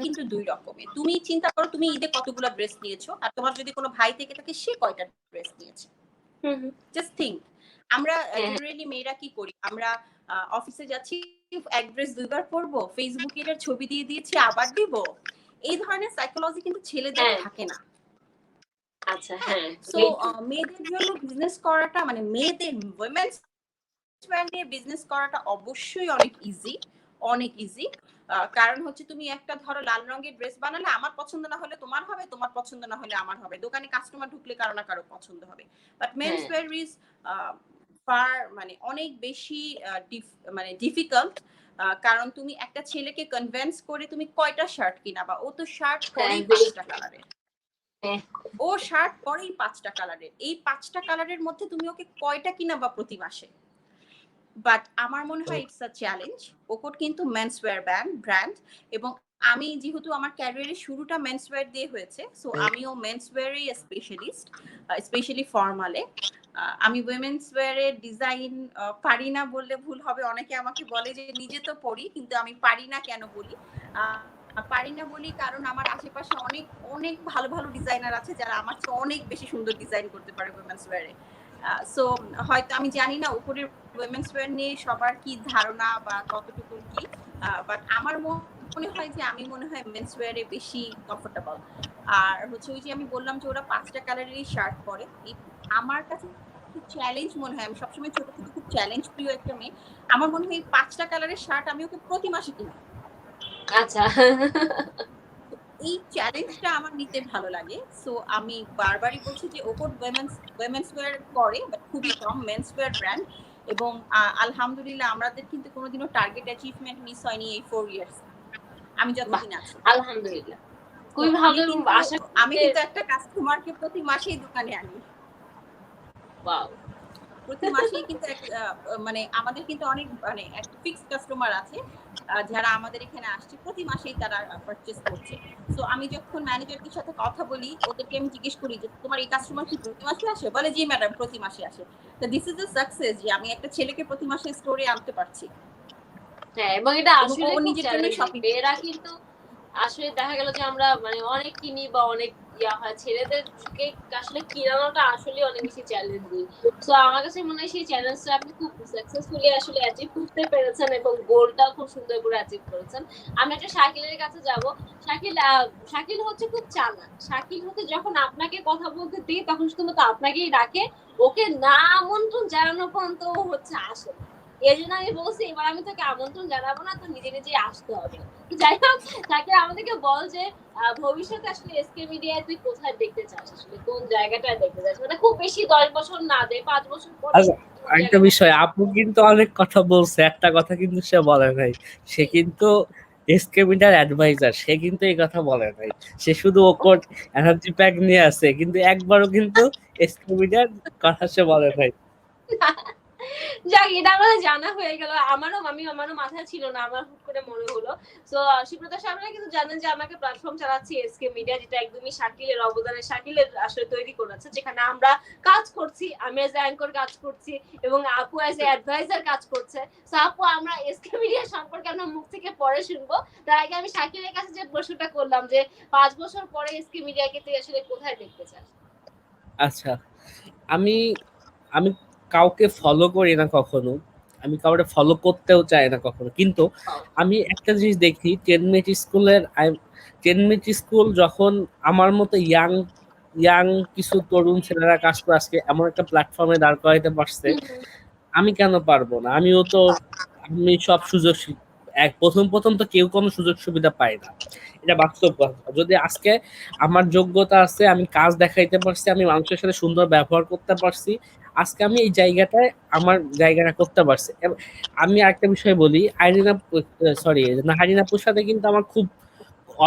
কিন্তু দুই রকমের। তুমি চিন্তা করো তুমি ঈদে কতগুলো ড্রেস নিয়েছো, আর তোমার যদি কোনো ভাই থেকে থাকে সে কয়টা ড্রেস নিয়েছে। জাস্ট থিঙ্ক, আমরা জেনারেলি মেয়েরা কি করি, আমরা অফিসে যাচ্ছি এক ড্রেস দুইবার পরবো, ফেসবুকে এর ছবি দিয়ে দিয়েছি আবার দিব, এই ধরনের সাইকোলজি কিন্তু ছেলেদের থাকে না। আচ্ছা, হ্যাঁ। সো মেয়েদের জন্য বিজনেস করাটা মানে মেয়েদের উইমেন্স ব্র্যান্ডে বিজনেস করাটা অবশ্যই অনেক ইজি, অনেক ইজি। কারণ হচ্ছে তুমি একটা ধরো লাল রঙের ড্রেস বানালে আমার পছন্দ না হলে তোমার হবে, তোমার পছন্দ না হলে আমার হবে, দোকানে কাস্টমার ঢুকলে কারো না কারো পছন্দ হবে। But men's wear is far মানে অনেক বেশি মানে ডিফিকাল্ট, কারণ তুমি একটা ছেলেকে কনভিন্স করে তুমি কয়টা শার্ট কিনাবা, ও তো শার্ট পরেই 5টা কালারের, ও শার্ট পরেই 5টা কালারের, এই 5টা কালারের মধ্যে তুমি ওকে কয়টা কিনাবা প্রতি মাসে। বাট আমার মনে হয় ইটস আ চ্যালেঞ্জ। ওকোট কিন্তু মেন্সওয়্যার ব্র্যান্ড, এবং আমি যেহেতু আমার ক্যারিয়ারের শুরুটা মেন্সওয়্যার দিয়ে হয়েছে, সো আমিও মেন্সওয়্যারই স্পেশালিস্ট, স্পেশালি ফর্মালে। আমি উইমেন্স ওয়্যারের ডিজাইন পারি না বললে ভুল হবে, অনেকে আমাকে বলে যে নিজে তো পড়ি কিন্তু আমি পারি না কেন বলি, পারি না বলি কারণ আমার আশেপাশে অনেক অনেক ভালো ভালো ডিজাইনার আছে যারা আমার চেয়ে অনেক বেশি সুন্দর ডিজাইন করতে পারে উইমেন্স ওয়্যারে। সো হয়তো আমি জানি না উপরের উইমেন্স ওয়্যার নিয়ে সবার কি ধারণা বা কতটুকু কি, বাট আমার মনে হয় যে আমি মনে হয় মেন্স ওয়্যারে বেশি কমফোর্টেবল। আর হচ্ছে ওই যে আমি বললাম যে ওরা 5টা কালারেরই শার্ট পরে, আমার কাছে খুব চ্যালেঞ্জ মনে হয়, আমি সবসময় ছোট থেকে খুব চ্যালেঞ্জ প্রিয় একটা মেয়ে, আমার মনে হয় এই 5টা কালারের শার্ট আমি ওকে প্রতি মাসে কিনি। আচ্ছা, এই চ্যালেঞ্জটা আমার নিতে ভালো লাগে। সো আমি বারবারই বলছি যে ওকোট উইমেন্স ওয়্যার করে বাট খুবই কম, মেন্স ওয়্যার ব্র্যান্ড, এবং আলহামদুলিল্লাহ আমাদের কিন্তু কোনোদিনও টার্গেট অ্যাচিভমেন্ট মিস হয়নি এই 4 ইয়ার্স আমি যতদিন আছি। আলহামদুলিল্লাহ, খুবই ভালো। আমি কিন্তু একটা কাস্টমারকে প্রতি মাসেই দোকানে আনি, ওয়াও, প্রতি মাসেই কিন্তু মানে আমাদের কিন্তু অনেক মানে একটা ফিক্সড কাস্টমার আছে যারা আমাদের এখানে আসছে, প্রতি মাসেই তারা পারচেজ করছে। সো আমি যখন ম্যানেজারদের সাথে কথা বলি ওদেরকে আমি জিজ্ঞেস করি যে তোমার এই কাস্টমার কি প্রতি মাসে আসে, বলে জি ম্যাডাম প্রতি মাসে আসে। তো দিস ইজ আ সাকসেস যে আমি একটা ছেলেকে প্রতি মাসে স্টোরে আনতে পারছি। হ্যাঁ, এবং এটা আসলে নিজের জন্য শপিং, মেয়েরা কিন্তু আসলে দেখা গেল যে আমরা মানে অনেক কিনি বা অনেক ইয়া হয়, ছেলেদেরকে আসলে কিনানোটা আসলে অনেক বেশি চ্যালেঞ্জিং। তো আমার কাছে মনে হয় সেই চ্যালেঞ্জটা আপনি খুব সাকসেসফুলি আসলে অ্যাচিভ করতে পেরেছেন এবং গোলটা খুব সুন্দর করে অ্যাচিভ করেছেন। আমি একটা শাকিলের কাছে যাব। শাকিল হচ্ছে খুব চালাক। শাকিল হচ্ছে যখন আপনাকে কথা বলতে দিই তখন শুধুমাত্র আপনাকেই ডাকে, ওকে না আমন্ত্রণ জানানো পর্যন্ত ও হচ্ছে আসে। এই জন্য আমি বলছি এবার আমি তোকে আমন্ত্রণ জানাবো না, তো নিজে নিজেই আসতে হবে। যাই হোক, তাকে আমাদেরকে বল যে ভবিষ্যতে আসলে এসকে মিডিয়ায় তুই কোথায় দেখতে চাস, আসলে কোন জায়গাটায় দেখতে চাস, মানে খুব বেশি 10 বছর না, দে 5 বছর পরে আচ্ছা, একটা বিষয়, আপু কিন্তু অনেক কথা বলছে, একটা কথা কিন্তু সে বলে নাই। সে কিন্তু এসকে মিডিয়ার অ্যাডভাইজার, সে কিন্তু এই কথা বলে নাই। সে শুধু ওকর এনার্জি প্যাক নিয়ে আছে, কিন্তু একবারও কিন্তু এসকে মিডিয়ার কথা সে বলে নাই। যাক, এটা আমাদের জানা হয়ে গেল। আমারও মাথায় ছিল না, আমার হুট করে মনে হলো। সো সুব্রত সাহেবরা কিন্তু জানেন যে আমাকে প্ল্যাটফর্ম চালাচ্ছি এসকে মিডিয়া, যেটা একদমই শাকিলের অবদানে শাকিলের আসলে তৈরি করেছে, যেখানে আমরা কাজ করছি, আমি এজ অ্যাঙ্কর কাজ করছি এবং আপু এজ অ্যাডভাইজার কাজ করছে। সো আপু, আমরা এসকে মিডিয়া সম্পর্কে আমরা মুখ থেকে পরে শুনবো। তার আগে আমি শাকিলের কাছে যে প্রশ্নটা করলাম যে 5 বছর পরে এসকে মিডিয়াকে তুই আসলে কোথায় দেখতে চাস? আচ্ছা, আমি আমি কাউকে ফলো করি না কখনো, আমি কাউকে ফলো করতেও চাই না কখনো, কিন্তু আমি একটা জিনিস দেখি, 10 মিনিট স্কুলের 10 মিনিট স্কুল যখন আমার মতো ইয়াং ইয়াং কিছু তরুণ ছেলেরা কাজ করে আজকে এমন একটা প্ল্যাটফর্মে দাঁড় করাইতে পারছে, আমি কেন পারবো না? আমি সব সুযোগ প্রথম তো কেউ কোনো সুযোগ সুবিধা পায় না, এটা বাস্তব কথা। যদি আজকে আমার যোগ্যতা আছে, আমি কাজ দেখাইতে পারছি, আমি মানুষের সাথে সুন্দর ব্যবহার করতে পারছি, আজকে আমি এই জায়গাটায় আমার জায়গাটা করতে পারছি। আমি আরেকটা বিষয় বলি, নাহারিন আপুর সাথে কিন্তু আমার খুব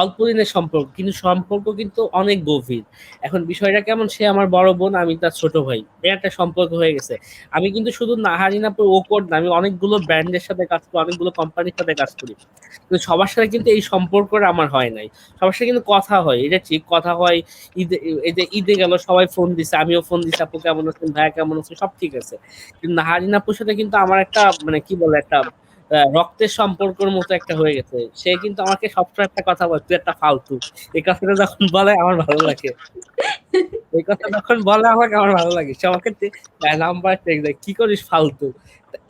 অল্প দিনের সম্পর্ক, কিন্তু সম্পর্ক কিন্তু অনেক গভীর। এখন বিষয়টা কেমন, সে আমার বড় বোন, আমি তার ছোট ভাই, এই একটা সম্পর্ক হয়ে গেছে। আমি কিন্তু শুধু নাহারিন আপুর ওকর না, আমি অনেকগুলো ব্র্যান্ডের সাথে কাজ করি, অনেকগুলো কোম্পানির সাথে কাজ করি, কিন্তু সবার সাথে কিন্তু এই সম্পর্কটা আমার হয় নাই। সবার সাথে কিন্তু কথা হয়, এটা ঠিক, কথা হয়। ঈদে, এই যে ঈদে গেল সবাই ফোন দিছে, আমিও ফোন দিছি, আপু কেমন আছেন, ভাইয়া কেমন আছে, সব ঠিক আছে। কিন্তু নাহারিন আপুর সাথে কিন্তু আমার একটা মানে কি বলে, একটা রক্তের সম্পর্কের মতো একটা হয়ে গেছে। সে কিন্তু আমাকে সবসময় একটা কথা বলে, তুই একটা ফালতু। এই কথাটা যখন বলে আমার ভালো লাগে, এই কথা যখন বলে আমাকে আমার ভালো লাগে। সে আমাকে নাম্বার টেক্সট দেয়, কি করিস ফালতু,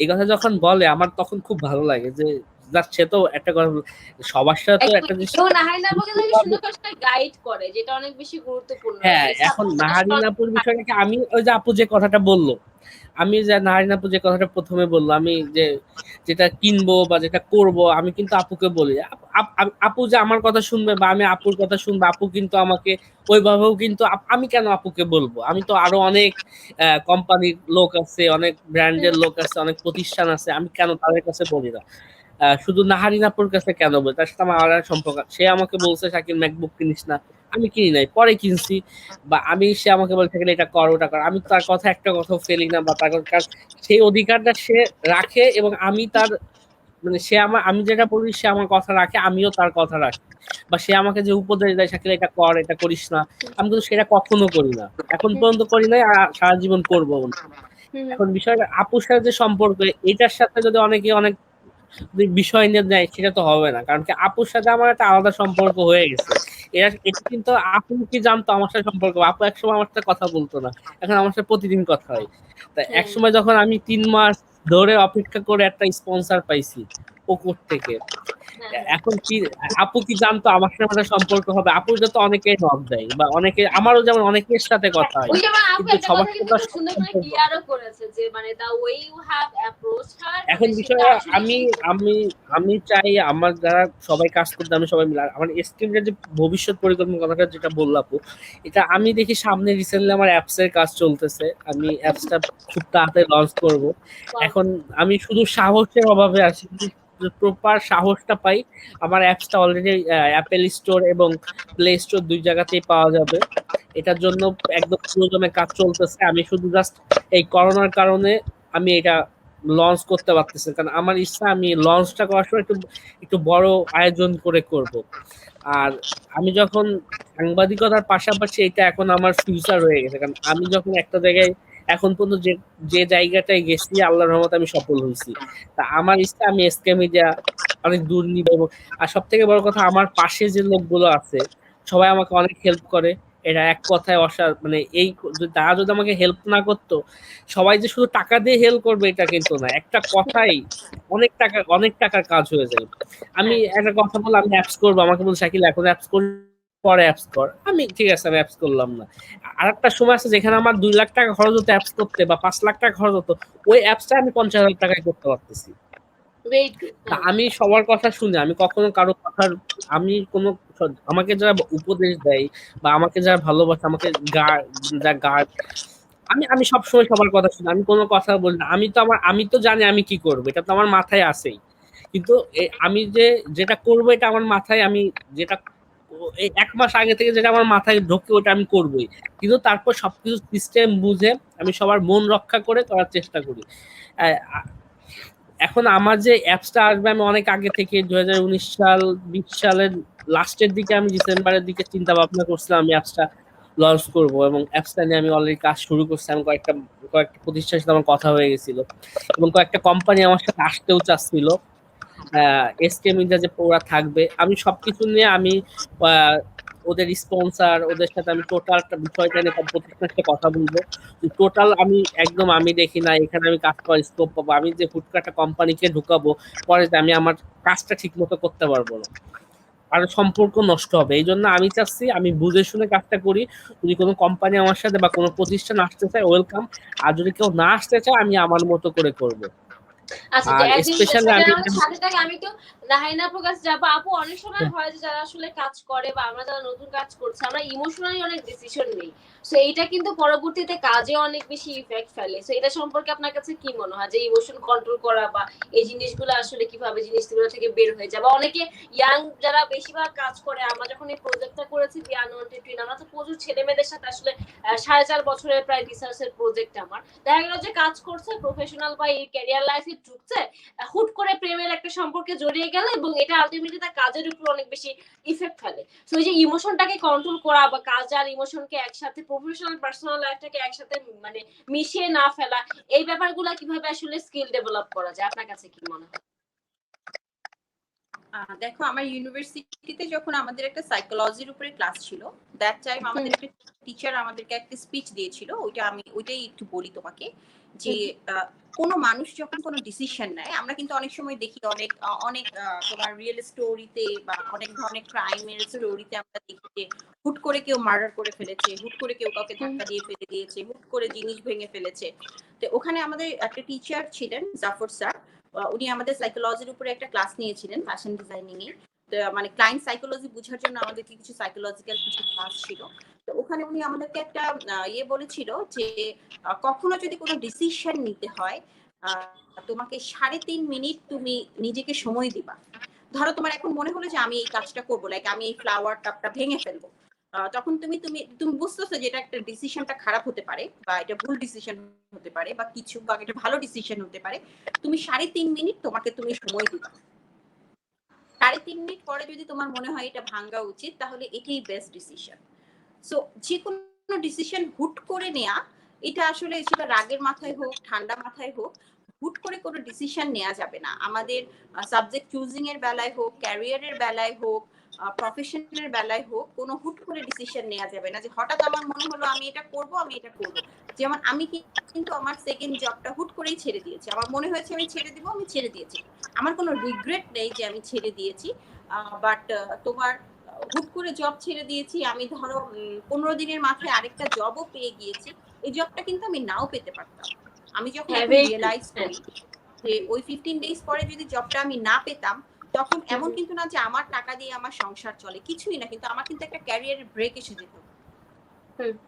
এই কথা যখন বলে আমার তখন খুব ভালো লাগে যে সে তো একটা কথা, সবার সাথে তো একটা জিনিস। নাহারিন আপুকে সুন্দর করে গাইড করে, যেটা অনেক বেশি গুরুত্বপূর্ণ। হ্যাঁ, এখন নাহারিন আপুর বিষয়টাকে আমি ওই যে আপু যে কথাটা বললো, আমি যে নাহারিন আপু যে কথাটা প্রথমে বললো, আমি যেটা কিনবো বা যেটা করব, আমি কিন্তু আপুকে বলি, আপু যে আমার কথা শুনবে বা আমি আপুর কথা শুনবো, আপু কিন্তু আমাকে ওইভাবেও কিন্তু আমি কেন আপুকে বলবো? আমি তো আরো অনেক কোম্পানির লোক আছে, অনেক ব্র্যান্ডের লোক আছে, অনেক প্রতিষ্ঠান আছে, আমি কেন তাদের কাছে বলি না? শুধু নাহারিন আপুর কাছে কেন বলি? তার সাথে আমার আলাদা সম্পর্ক। সে আমাকে বলছে শাকিল ম্যাকবুক কিনিস না, আমি কিনি নাই, পরে কিনছি। বা সে আমাকে বলে থাকলে এটা কর, ওটা কর, আমি তার কথা একটা কথাও ফেলি না, বা তার সেই অধিকারটা সে রাখে, এবং আমি তার মানে আমি যেটা বলি সে আমার কথা রাখে, আমিও তার কথা রাখি। বা সে আমাকে যে উপদেশ দেয়, শাকিল এটা কর, এটা করিস না, আমি কিন্তু সেটা কখনো করি না, এখন পর্যন্ত করি নাই, আর সারা জীবন করবো না। এখন বিষয়টা আপুর সাথে যে সম্পর্ক, এটার সাথে যদি অনেকে অনেক বিষয় নিয়ে নেয়, সেটা তো হবে না। কারণ কি, আপুর সাথে আমার একটা আলাদা সম্পর্ক হয়ে গেছে। এটা কিন্তু আপু কি জানতো আমার সাথে সম্পর্ক? আপু একসময় আমার সাথে কথা বলতো না, এখন আমার সাথে প্রতিদিন কথা হয়। তা একসময় যখন আমি 3 মাস ধরে অপেক্ষা করে একটা স্পন্সর পাইছি ওকর থেকে, এখন কি আপু কি জানতো আমার সাথে একটা সম্পর্ক হবে? আপুর যত অনেকে নক দেয়, বা অনেকে, আমারও যেমন অনেকের সাথে কথা হয়, কিন্তু সবার সাথে সুন্দর করে ক্লিয়ারও করেছে যে মানে the way you have approached her. এখন বিষয়টা আমি আমি আমি চাই আমার যারা সবাই কাজ করতে, আমি সবাই মিলে আমার এস্টিমেটের যে ভবিষ্যৎ পরিকল্পনা কথাটা যেটা বললাম আপু, এটা আমি দেখি সামনে রিসেন্টলি আমার অ্যাপস এর কাজ চলতেছে, আমি অ্যাপসটা খুব তাড়াতাড়ি লঞ্চ করব। এখন আমি শুধু সাহসের অভাবে আছি, প্রপার সাহসটা পাই, আমার অ্যাপসটা অলরেডি অ্যাপেল স্টোর এবং প্লে স্টোর দুই জায়গাতেই পাওয়া যাবে। এটার জন্য একদম পুরোদমে কাজ চলতেছে, আমি শুধু জাস্ট এই করোনার কারণে আমি এটা লঞ্চ করতে পারতেছি, কারণ আমার ইচ্ছা আমি লঞ্চটা করার সময় একটু বড় আয়োজন করে করব। আর আমি যখন সাংবাদিকতার পাশাপাশি এটা এখন আমার ফিউচার হয়ে গেছে, কারণ আমি যখন একটা জায়গায় এখন পর্যন্ত যে জায়গাটায় গেছি, আল্লাহর রহমতে আমি সফল হয়েছি। তা আমার ইচ্ছা আমি এসকে মিডিয়া অনেক দূর নিব। আর সব থেকে বড় কথা, আমার পাশে যে লোকগুলো আছে সবাই আমাকে অনেক হেল্প করে। এটা এক কথায় মানে তারা যদি আমাকে হেল্প না করতো, সবাই যে শুধু টাকা দিয়ে হেল্প করবে এটা কিন্তু না, একটা কথাই অনেক টাকার কাজ হয়ে যায়। আমি একটা কথা বললাম, আমি অ্যাপস করবো, আমাকে বলছে শাকিল এখন অ্যাপস করবি পরে অ্যাপস কর। আমি ঠিক আছে, আমি অ্যাপস করলাম না। আরেকটা সময় আছে যেখানে আমার 2 লাখ টাকা খরচ হতো অ্যাপস করতে বা 5 লাখ টাকা খরচ হতো, ওই অ্যাপসটা আমি 50,000 টাকায় করতে পারতেছি। Very true. তা আমি সবার কথা শুনি, আমি কখনো কারো কথার, আমি কোনো, আমাকে যারা উপদেশ দেয় বা আমাকে যারা ভালোবাসে, আমাকে যা গার্ড, আমি আমি সবসময় সবার কথা শুনি, আমি কোনো কথা বলি না। আমি তো জানি আমি কি করবো, এটা তো আমার মাথায় আছেই। কিন্তু আমি যেটা করবো এটা আমার মাথায়, আমি যেটা এই 1 মাস আগে থেকে যেটা আমার মাথায় ঢোকে ওটা আমি করবোই। কিন্তু তারপর সবকিছু সিস্টেম বুঝে আমি সবার মন রক্ষা করে করার চেষ্টা করি। এখন আমার যে অ্যাপসটা আসবে, আমি অনেক আগে থেকে 2019 সাল 20 সালের লাস্টের দিকে, আমি ডিসেম্বরের দিকে চিন্তা ভাবনা করছিলাম আমি অ্যাপসটা লঞ্চ করব, এবং অ্যাপসটা নিয়ে আমি অলরেডি কাজ শুরু করছি। আমি কয়েকটা প্রতিষ্ঠানের সাথে আমার কথা হয়ে গেছিল, এবং কয়েকটা কোম্পানি আমার সাথে আসতেও চাচ্ছিল। এসকে মিডিয়া যে ওরা থাকবে, আমি সবকিছু নিয়ে আমি ওদের স্পন্সর, ওদের সাথে আমি টোটাল একটা বিষয়টা নিয়ে প্রতিষ্ঠানের সাথে কথা বলবো। টোটাল আমি একদম, আমি দেখি না এখানে আমি কাজ করার স্কোপ পাবো, আমি যে ফুটকাটা কোম্পানিকে ঢুকাবো পরে আমি আমার কাজটা ঠিক মতো করতে পারবো না, আর সম্পর্ক নষ্ট হবে। এই জন্য আমি চাচ্ছি আমি বুঝে শুনে কাজটা করি। যদি কোনো কোম্পানি আমার সাথে বা কোনো প্রতিষ্ঠান আসতে চায়, ওয়েলকাম। আর যদি কেউ না আসতে চায়, আমি আমার মতো করে করব। আচ্ছা, আর এক জিনিস স্পেশালি আমি আমাদের সাথে থাকে, আমি তো নাহিনা আপুর কাছে যাবো। আপু, অনেক সময় হয় যে যারা আসলে কাজ করে বা আমরা যারা নতুন কাজ করছি, আমরা ইমোশনালি অনেক ডিসিশন নেই। সো এইটা কিন্তু পরবর্তীতে কাজে অনেক বেশি ইফেক্ট ফেলে। সো এটা সম্পর্কে আপনার কাছে কি মনে হয় যে ইমোশন কন্ট্রোল করা বা এই জিনিসগুলো আসলে কিভাবে জিনিসগুলো থেকে বের হয়ে যায়? বা অনেকে ইয়াং যারা বেশিরভাগ কাজ করে, আমরা যখন এই প্রজেক্টটা করেছি বিয়ান ওয়ান্টেড টুইন, আমরা তো প্রচুর ছেলে মেয়েদের সাথে আসলে 4.5 বছরের প্রায় রিসার্চের প্রজেক্ট আমার। দেখা গেল যে কাজ করছে, প্রফেশনাল বা এই ক্যারিয়ার লাইফে ঢুকছে, হুট করে প্রেমের একটা সম্পর্কে জড়িয়ে গেল, এবং এটা আলটিমেটলি তার কাজের উপর অনেক বেশি ইফেক্ট ফেলে। সো এই যে ইমোশনটাকে কন্ট্রোল করা বা কাজ আর ইমোশনকে একসাথে, প্রফেশনাল পার্সোনাল লাইফটাকে একসাথে মানে মিশিয়ে না ফেলা, এই ব্যাপারগুলো কিভাবে আসলে স্কিল ডেভেলপ করা যায়, আপনার কাছে কি মনে হয়? দেখো, আমার ইউনিভার্সিটিতে যখন আমাদের একটা সাইকোলজির উপরে ক্লাস ছিল, দ্যাট টাইম আমাদের একটা টিচার আমাদেরকে একটা স্পিচ দিয়েছিল। ওইটাই একটু বলি তোমাকে, যে কোনো মানুষ যখন কোনো ডিসিশন নেয়, আমরা কিন্তু অনেক সময় দেখি অনেক অনেক তোমার রিয়েল স্টোরিতে বা অনেক ধরনের ক্রাইমের স্টোরিতে আমরা দেখি যে হুট করে কেউ মার্ডার করে ফেলেছে, হুট করে কেউ কাউকে ধাক্কা দিয়ে ফেলে দিয়েছে, হুট করে জিনিস ভেঙে ফেলেছে। তো ওখানে আমাদের একটা টিচার ছিলেন, জাফর স্যার। উনি আমাদের সাইকোলজির উপরে একটা ক্লাস নিয়েছিলেন, ফ্যাশন ডিজাইনিং এ। মানে ক্লায়েন্ট সাইকোলজি বোঝার জন্য আমাদেরকে কিছু সাইকোলজিক্যাল কিছু ক্লাস ছিল। তো ওখানে উনি আমাদেরকে একটা বলেছিল যে কখনো যদি কোনো ডিসিশন নিতে হয়, তোমাকে 3.5 মিনিট তুমি নিজেকে সময় দিবা। ধরো তোমার এখন মনে হলো যে আমি এই কাজটা করবো, লাইক আমি এই ফ্লাওয়ার কাপটা ভেঙে ফেলবো। তখন তুমি তুমি তুমি বুঝতেছো যে এটা একটা ডিসিশনটা খারাপ হতে পারে, বা এটা ভুল ডিসিশন হতে পারে, বা কিছু বা এটা ভালো ডিসিশন হতে পারে। তুমি 3.5 মিনিট তোমাকে তুমি সময় দিবা। 3.5 মিনিট পরে যদি তোমার মনে হয় এটা ভাঙা উচিত, তাহলে এটাই বেস্ট ডিসিশন। সো যে কোনো ডিসিশন হুট করে নেওয়া, এটা আসলে সেটা রাগের মাথায় হোক, ঠান্ডা মাথায় হোক, হুট করে কোনো ডিসিশন নেওয়া যাবে না। আমাদের সাবজেক্ট চুজিং এর বেলায় হোক, ক্যারিয়ারের বেলায় হোক, প্রফেশনের বেলায় হোক, কোনো হুট করে ডিসিশন নেওয়া যাবে না যে হঠাৎ আমার মনে হলো আমি এটা করব, আমি এটা করব। যেমন আমি কিন্তু আমার সেকেন্ড জবটা হুট করেই ছেড়ে দিয়েছি। আমার মনে হয়েছে আমি ছেড়ে দিব, আমি ছেড়ে দিয়েছি। আমার কোনো রিগ্রেট নেই যে আমি ছেড়ে দিয়েছি। বাট তোমার হুট করে জব ছেড়ে দিয়েছি, আমি ধরো 15 দিনের মাথায় আরেকটা জবও পেয়ে গিয়েছি। এই জবটা কিন্তু আমি নাও পেতে পারতাম। আমি যখন রিয়েলাইজ করি যে ওই 15 ডেজ পরে যদি জবটা আমি না পেতাম, তখন এমন কিন্তু না যে আমার টাকা দিয়ে আমার সংসার চলে, কিছুই না, কিন্তু আমার কিন্তু একটা ক্যারিয়ারের ব্রেক এসে যেত।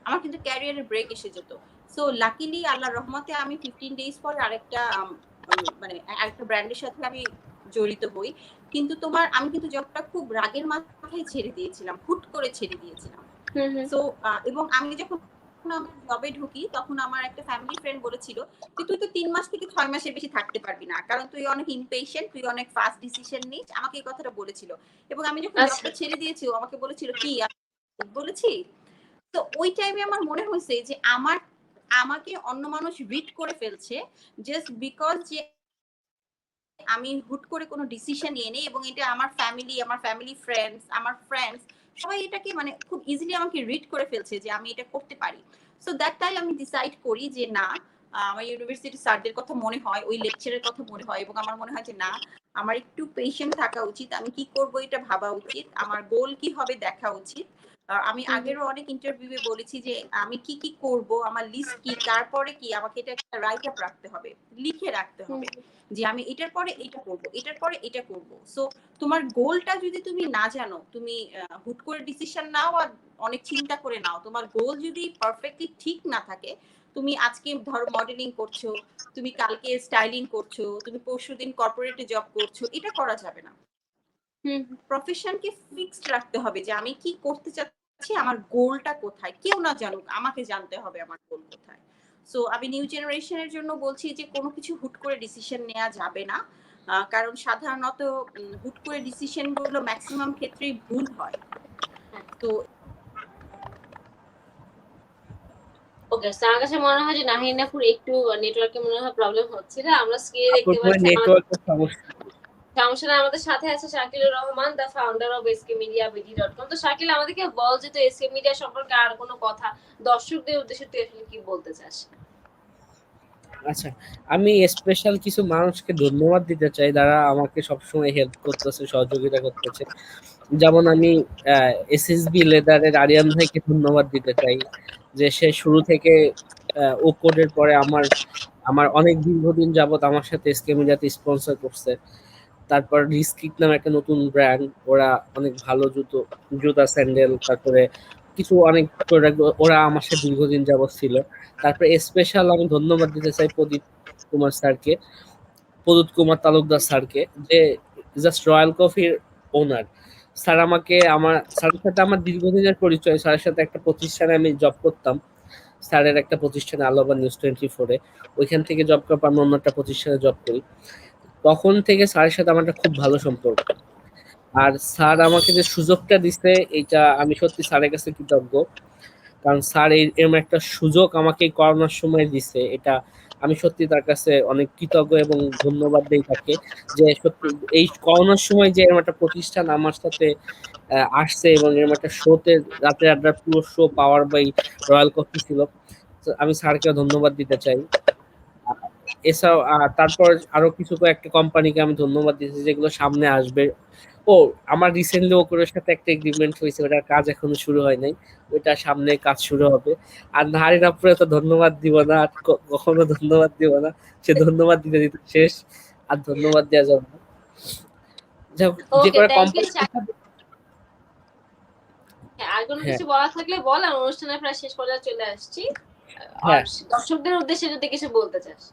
আমার কিন্তু ক্যারিয়ারের ব্রেক এসে যেত। সো লাকিলি আল্লাহর রহমতে আমি 15 ডেজ পর আরেকটা মানে একটা ব্র্যান্ডের সাথে আমি জড়িত হই। কিন্তু আমি কিন্তু জবটা খুব রাগের মাথায় ছেড়ে দিয়েছিলাম, হুট করে ছেড়ে দিয়েছিলাম। সো এবং আমি যখন জবে ঢুকি, তখন আমার একটা ফ্যামিলি ফ্রেন্ড বলেছিল যে তুই তো 3 মাস থেকে 6 মাসের বেশি থাকতে পারবি না, কারণ তুই অনেক ইমপেশেন্ট, তুই অনেক ফাস্ট ডিসিশন নিস। আমাকে এই কথাটা বলেছিল। এবং আমি যখন জবটা ছেড়ে দিয়েছি, ও আমাকে বলেছিল কি বলেছি। তো ওই টাইমে আমার মনে হয়েছে যে আমাকে অন্য মানুষ রিড করে ফেলছে, জাস্ট বিকজ যে আমি হুট করে কোনো ডিসিশন নিয়ে নেই। এবং এটা আমার ফ্যামিলি ফ্রেন্ডস, আমার ফ্রেন্ডস সবাই এটাকে মানে খুব ইজিলি আমাকে রিড করে ফেলছে যে আমি এটা করতে পারি। সো দ্যাট টাইম আমি ডিসাইড করি যে না, আমার ইউনিভার্সিটি স্যারদের কথা মনে হয়, ওই লেকচারের কথা মনে হয়, এবং আমার মনে হয় যে না, আমার একটু পেশেন্ট থাকা উচিত, আমি কি করব এটা ভাবা উচিত, আমার গোল কি হবে দেখা উচিত। আমি আগেরও অনেক ইন্টারভিউয়ে বলেছি যে আমি কি কি করব, আমার লিস্ট কি, তারপরে কি আমাকে এটা একটা রাইট আপ রাখতে হবে, লিখে রাখতে হবে যে আমি এটার পরে এটা করব, এটার পরে এটা করব। সো তোমার গোলটা যদি তুমি না জানো, তুমি হুট করে ডিসিশন নাও আর অনেক চিন্তা করে নাও, তোমার গোল যদি পারফেক্টলি ঠিক না থাকে, তুমি আজকে ধরো মডেলিং করছো, তুমি কালকে স্টাইলিং করছো, তুমি পরশুদিন কর্পোরেটে জব করছো, এটা করা যাবে না। প্রফেশনকে ফিক্সড রাখতে হবে যে আমি কি করতে চাচ্ছি, আমার গোলটা কোথায়, কেউ না জানুক, আমাকে জানতে হবে আমার গোল কোথায়। সো আমি নিউ জেনারেশনের জন্য বলছি যে কোনো কিছু হুট করে ডিসিশন নেওয়া যাবে না, কারণ সাধারণত হুট করে ডিসিশন গুলো ম্যাক্সিমাম ক্ষেত্রেই ভুল হয়। তো ওকে, তো আমার কাছে মনে হয় যে নাহিনাপুর একটু নেটওয়ার্কে মনে হয় প্রবলেম হচ্ছিল। আমরা স্ক্রিনে দেখতে আপনার পাচ্ছি নেটওয়ার্কের সমস্যা। সমস্যা নাই, আমাদের সাথে আছে Shakilur Rahman, the founder of skmediabd.com। তো শাকিল, আমাদেরকে বল যে তো এসকে মিডিয়া সম্পর্কে আর কোনো কথা দর্শকদের উদ্দেশ্যে তুই আসলে কি বলতে চাস? আচ্ছা, আমি স্পেশাল কিছু মানুষকে ধন্যবাদ দিতে চাই যারা আমাকে সবসময় হেল্প করতেছে, সহযোগিতা করতেছে। যেমন আমি এসএসবি লেদারের আরিয়ান ভাইকে ধন্যবাদ দিতে চাই, যে সে শুরু থেকে ও কোডের পরে আমার আমার অনেক দীর্ঘদিন যাবত আমার সাথে এসকে মিডিয়াতে স্পন্সর করছে। তারপর রিস্কিক নামে একটা নতুন ব্র্যান্ড, ওরা অনেক ভালো জুতা স্যান্ডেল, তারপরে কিছু অনেক প্রোডাক্ট ওরা আমার সাথে দীর্ঘদিন যাবত ছিল। তারপরে স্পেশাল আমি ধন্যবাদ দিতে চাই প্রদীপ কুমার তালুকদার স্যারকে, যে জাস্ট রয়্যাল কফির ওনার। স্যারের সাথে আমার দীর্ঘদিনের পরিচয়। স্যারের সাথে একটা প্রতিষ্ঠানে আমি জব করতাম, স্যারের একটা প্রতিষ্ঠানে আলোবা নিউজ 24-এ। ওইখান থেকে জব করার পর আমি অন্য একটা প্রতিষ্ঠানে জব করি। তখন থেকে স্যারের সাথে আমার একটা খুব ভালো সম্পর্ক। আর স্যার আমাকে যে সুযোগটা দিচ্ছে, এটা আমি সত্যি স্যারের কাছে কৃতজ্ঞ। কারণ স্যার এরকম একটা সুযোগ আমাকে করোনার সময় দিছে, এটা আমি সত্যি তার কাছে অনেক কৃতজ্ঞ এবং ধন্যবাদ দেই তাকে। যে সত্যি এই করোনার সময় যে এরকম একটা প্রতিষ্ঠান আমার সাথে আসছে এবং এরকম একটা শোতে, রাতের আড্ডার পুরো show power by Royal Coffee ছিল। তো আমি স্যারকে ধন্যবাদ দিতে চাই। এছাড়াও তারপর আরো কিছু কয়েকটা কোম্পানিকে আমি ধন্যবাদ দিতেছি যেগুলো সামনে আসবে। ও, আমার রিসেন্টলি ওকরের সাথে একটা এগ্রিমেন্ট হয়েছে, ওটার কাজ এখনো শুরু হয় নাই, ওইটা সামনে কাজ শুরু হবে। আর নাহারিন আপুরে তো ধন্যবাদ দিব না, আর কখনো ধন্যবাদ দিব না, সে ধন্যবাদ দিতে দিতে শেষ, আর ধন্যবাদ দেওয়া যাবে না। যে ওকে, কটা থ্যাংক ইউ। কোম্পানি। আর কোনো হ্যাঁ কিছু বলার থাকলে বল, আর অনুষ্ঠানের প্রায় শেষ পর্যায়ে চলে আসছি। আর হ্যাঁ, দর্শকদের উদ্দেশ্যে যদি কিছু বলতে চাস।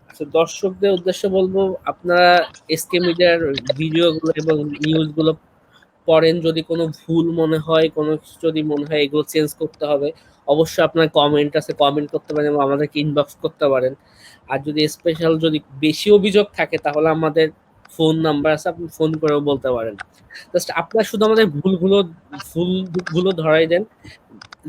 আচ্ছা, দর্শকদের উদ্দেশ্যে বলবো, আপনারা এসকে মিডিয়ার ভিডিওগুলো এবং নিউজগুলো পড়েন। যদি কোনো ভুল মনে হয়, কোনো কিছু যদি মনে হয় এগুলো চেঞ্জ করতে হবে, অবশ্যই আপনার কমেন্ট আছে, কমেন্ট করতে পারেন এবং আমাদেরকে ইনবক্স করতে পারেন। আর যদি স্পেশাল যদি বেশি অভিযোগ থাকে, তাহলে আমাদের ফোন নাম্বার আছে, আপনি ফোন করেও বলতে পারেন। জাস্ট আপনারা শুধু আমাদের ভুলগুলো ধরাই দেন।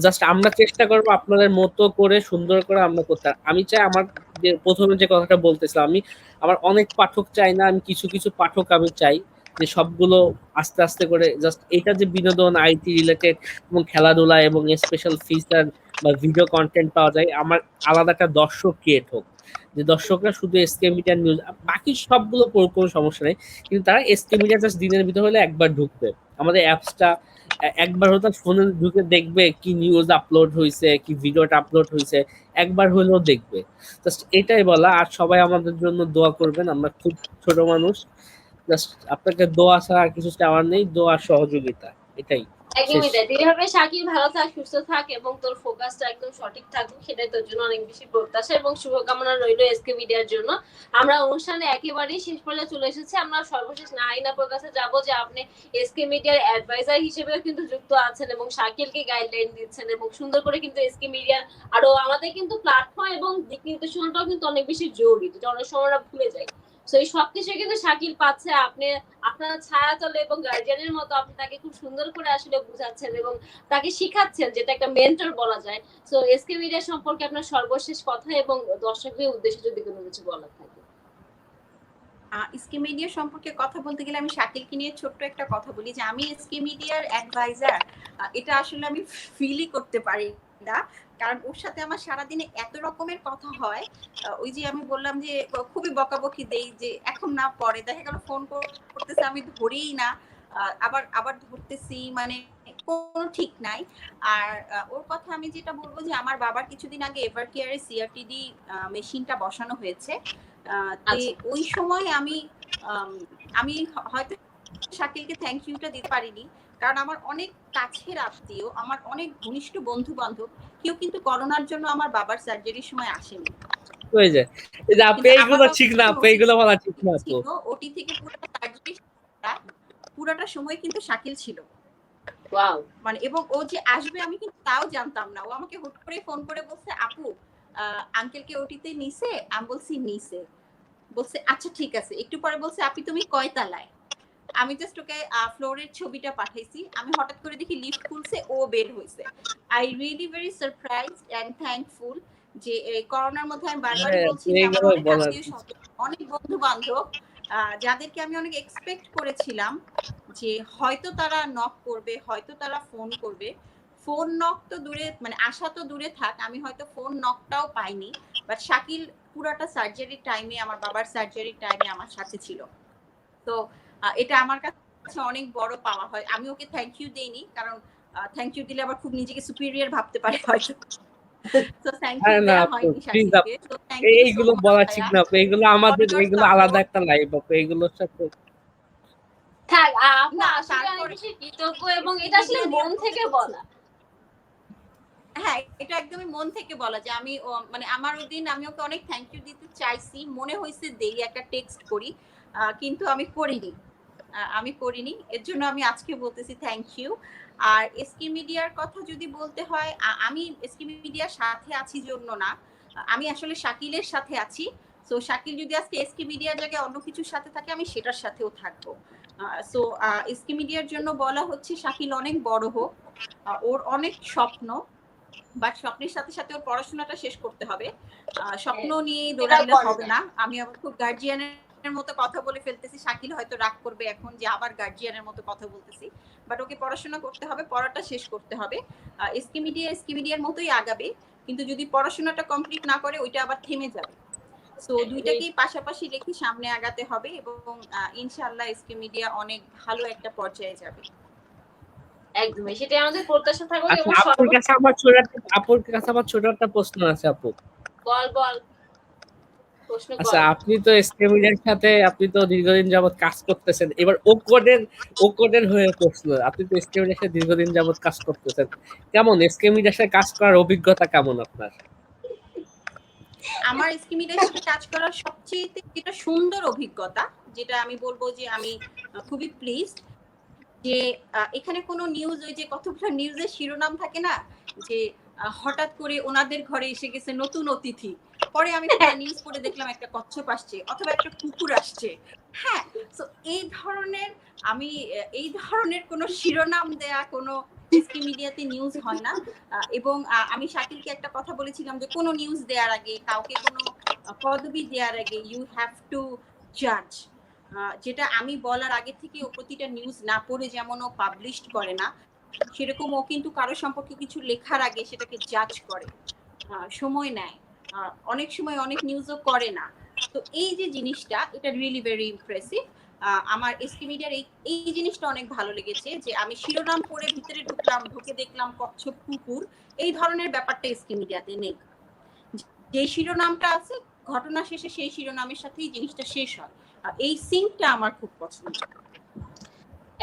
জাস্ট আমরা চেষ্টা করবো আপনাদের মতো করে সুন্দর করে আমরা করতে। আমি চাই আমার যে প্রথমে যে কথাটা বলতেছিলাম, আমি আমার অনেক পাঠক চাই না, আমি কিছু কিছু পাঠক আমি চাই, যে সবগুলো আস্তে আস্তে করে জাস্ট এটা যে বিনোদন, আইটি রিলেটেড এবং খেলাধুলা এবং স্পেশাল ফিচার বা ভিডিও কন্টেন্ট পাওয়া যায়, আমার আলাদা একটা দর্শক ক্রিয়েট হোক, যে দর্শকরা শুধু এসকে মিডিয়া নিউজ, বাকি সবগুলো কোনো সমস্যা নেই, কিন্তু তারা এসকে মিডিয়া জাস্ট দিনের ভিতর হলে একবার ঢুকবে, আমাদের অ্যাপসটা একবার হয়তো ফোনে ঢুকে দেখবে কি নিউজ আপলোড হয়েছে, কি ভিডিওটা আপলোড হয়েছে, একবার হলেও দেখবে। জাস্ট এটাই বলা। আর সবাই আমাদের জন্য দোয়া করবেন, আমরা খুব ছোট মানুষ, জাস্ট আপনাকে দোয়া ছাড়া আর কিছু চাওয়ার নেই, দোয়া সহযোগিতা, এটাই একদমই তাই। যেভাবে শাকিল ভালো থাক, সুস্থ থাক এবং তোর ফোকাসটা একদম সঠিক থাকুক, সেটাই তোর জন্য অনেক বেশি প্রত্যাশা এবং শুভকামনা রইল এসকে মিডিয়ার জন্য। আমরা অনুষ্ঠানে একেবারেই শেষ পর্যায়ে চলে এসেছি। আমরা সর্বশেষ নাহিনা আপুর কাছে যাব, যে আপনি এসকে মিডিয়ার অ্যাডভাইজার হিসেবেও কিন্তু যুক্ত আছেন এবং শাকিলকে গাইডলাইন দিচ্ছেন এবং সুন্দর করে কিন্তু এসকে মিডিয়ার আরো আমাদের কিন্তু প্ল্যাটফর্ম এবং দিক নির্দেশনাটাও কিন্তু অনেক বেশি জরুরি, যেটা অনেক সময় আমরা ভুলে যাই। তো এই সবকিছু কিন্তু শাকিল পাচ্ছে। আপনি আপনার ছায়াতলে এবং গার্জিয়ানের মতো আপনি তাকে খুব সুন্দর করে আসলে বুঝাচ্ছেন এবং তাকে শিখাচ্ছেন, যেটা একটা মেন্টর বলা যায়। সো এসকে মিডিয়া সম্পর্কে আপনার সর্বশেষ কথা এবং দর্শকদের উদ্দেশ্যে যদি কোনো কিছু বলার থাকে। এসকে মিডিয়া সম্পর্কে কথা বলতে গেলে আমি শাকিলকে নিয়ে ছোট্ট একটা কথা বলি, যে আমি এসকে মিডিয়ার অ্যাডভাইজার, এটা আসলে আমি ফিলই করতে পারি গোয়েন্দা, কারণ ওর সাথে আমার সারাদিনে এত রকমের কথা হয়। ওই যে আমি বললাম যে খুবই বকাবকি দেই যে এখন না পরে, দেখা গেল ফোন করতেছে আমি ধরিই না, আবার আবার ধরতেছি, মানে কোনো ঠিক নাই। আর ওর কথা আমি যেটা বলবো যে আমার বাবার কিছুদিন আগে এভার কেয়ারে সিআরটিডি মেশিনটা বসানো হয়েছে। ওই সময় আমি হয়তো শাকিলকে থ্যাংক ইউটা দিতে পারিনি, কারণ আমার অনেক কাছের আত্মীয়, আমার অনেক ঘনিষ্ঠ বন্ধু বান্ধব কেউ কিন্তু করোনার জন্য আমার বাবার সার্জারির সময় আসেনি। ওই যে আপনি এইগুলো ঠিক না, আপনি এইগুলো বলা ঠিক না। তো ওটি থেকে পুরোটা সার্জারি পুরোটা সময় কিন্তু শাকিল ছিল। ওয়াও। মানে এবং ও যে আসবে আমি কিন্তু তাও জানতাম না। ও আমাকে হুট করে ফোন করে বলছে, আপু আঙ্কেলকে ওটিতে নিছে? আমি বলছি নিছে। বলছে আচ্ছা ঠিক আছে। একটু পরে বলছে আপনি তুমি কয় তলায়? আমি জাস্ট ওকে ফ্লোরের ছবিটা পাঠাইছি। আমি হঠাৎ করে দেখি লিফট খুলছে, ও বের হইছে। I really very surprised and thankful যে করোনার মধ্যে আমি বারবারই বলছি যে আমার অনেক আত্মীয়-স্বজন, অনেক বন্ধু-বান্ধব যাদেরকে আমি অনেক এক্সপেক্ট করেছিলাম যে হয়তো তারা নক করবে, হয়তো তারা ফোন করবে। ফোন নক তো দূরে, মানে আশা তো দূরে থাক, আমি হয়তো ফোন নকটাও পাইনি। বাট শাকিল পুরাটা সার্জারির টাইমে, আমার বাবার সার্জারির টাইমে আমার সাথে ছিল। তো এটা আমার কাছে অনেক বড় পাওয়া হয়। আমি ওকে থ্যাংক ইউ দেইনি, কারণ থ্যাংক ইউ দিলে আবার খুব নিজেকে সুপিরিয়র ভাবতে পারে হয়তো। তো থ্যাংক ইউ দেওয়া হয়নি শাকিলকে। তো থ্যাংক ইউ। এইগুলো বলা ঠিক না, এইগুলো আমাদের, এইগুলো আলাদা একটা লাইফ আপু, এইগুলোর সাথে থাক। আপু আসলে অনেক বেশি কৃতজ্ঞ এবং এটা আসলে মন থেকে বলা। হ্যাঁ, এটা একদমই মন থেকে বলা যে আমি মানে আমার ওই দিন আমি ওকে অনেক থ্যাংক ইউ দিতে চাইছি, মনে হয়েছে দেই একটা টেক্সট করি, কিন্তু আমি করিনি। এর জন্য আমি আজকে বলতেছি থ্যাংক ইউ। আর এসকে মিডিয়ার কথা যদি বলতে হয়, আমি এসকে মিডিয়ার সাথে আছি জন্য না, আমি আসলে শাকিলের সাথে আছি। সো শাকিল যদি আজকে এসকে মিডিয়ার জায়গায় অন্য কিছুর সাথে থাকে, আমি সেটার সাথেও থাকবো। সো এসকে মিডিয়ার জন্য বলা হচ্ছে শাকিল অনেক বড় হোক, ওর অনেক স্বপ্ন, বাট স্বপ্নের সাথে সাথে ওর পড়াশোনাটা শেষ করতে হবে। স্বপ্ন নিয়ে দৌড়ালে হবে না। আমি আবার খুব গার্জিয়ানের মতো কথা বলে ফেলতেছি, শাকিল হয়তো রাগ করবে এখন যে আবার গার্জিয়ানের মতো কথা বলতেছি, বাট ওকে পড়াশোনা করতে হবে, পড়াটা শেষ করতে হবে। এসকে মিডিয়ার মতোই আগাবে, কিন্তু যদি পড়াশোনাটা কমপ্লিট না করে ওইটা আবার থেমে যাবে। সো দুইটাকেই পাশাপাশি রেখে সামনে আগাতে হবে এবং ইনশাআল্লাহ এসকে মিডিয়া অনেক ভালো একটা পর্যায়ে যাবে। একদমই, সেটাই আমাদের প্রত্যাশা থাকুক। এবং আপুর কাছে আমার ছোট একটা প্রশ্ন আছে আপু। বল। আচ্ছা, আপনি তো এসকে মিডিয়ার সাথে আপনি তো দীর্ঘদিন যাবত কাজ করতেছেন, এবার ও কোডের হয়ে প্রশ্ন, আপনি তো এসকে মিডিয়ার সাথে দীর্ঘদিন যাবত কাজ করতেছেন, কেমন এসকে মিডিয়ার সাথে কাজ করার অভিজ্ঞতা কেমন আপনার? আমার এসকে মিডিয়ার সাথে কাজ করার সবচেয়ে যেটা সুন্দর অভিজ্ঞতা, যেটা আমি বলবো যে আমি খুবই প্লিজড, যে এখানে কোনো নিউজ, ওই যে কতগুলো নিউজের শিরোনাম থাকে না যে হঠাৎ করে ওনাদের ঘরে এসে গেছে নতুন অতিথি, পরে আমি নিউজ পড়ে দেখলাম একটা কচ্ছপ আসছে অথবা একটা কুকুর আসছে। হ্যাঁ, তো এই ধরনের কোনো শিরোনাম দেয়া কোনো এসকে মিডিয়াতে নিউজ হয় না। এবং আমি শাকিলকে একটা কথা বলেছিলাম যে কোনো নিউজ দেওয়ার আগে, কাউকে কোনো পদবি দেওয়ার আগে ইউ হ্যাভ টু জাজ। যেটা আমি বলার আগে থেকে ও প্রতিটা নিউজ না পড়ে যেমন ও পাবলিশড করে না, সেরকম ও কিন্তু কারো সম্পর্কে কিছু লেখার আগে সেটাকে জাজ করে, সময় নেয়, অনেক সময় অনেক নিউজও করে না। তো এই যে জিনিসটা, এটা রিয়েলি ভেরি ইমপ্রেসিভ। আমার এসকে মিডিয়ার এই জিনিসটা অনেক ভালো লেগেছে যে আমি শিরোনাম পড়ে ভিতরে ঢুকে দেখলাম কচ্ছপ কুকুর, এই ধরনের ব্যাপারটা এসকে মিডিয়াতে নেই। যে শিরোনামটা আছে ঘটনা শেষে সেই শিরোনামের সাথেই জিনিসটা শেষ হয়। এই সিনটা আমার খুব পছন্দ।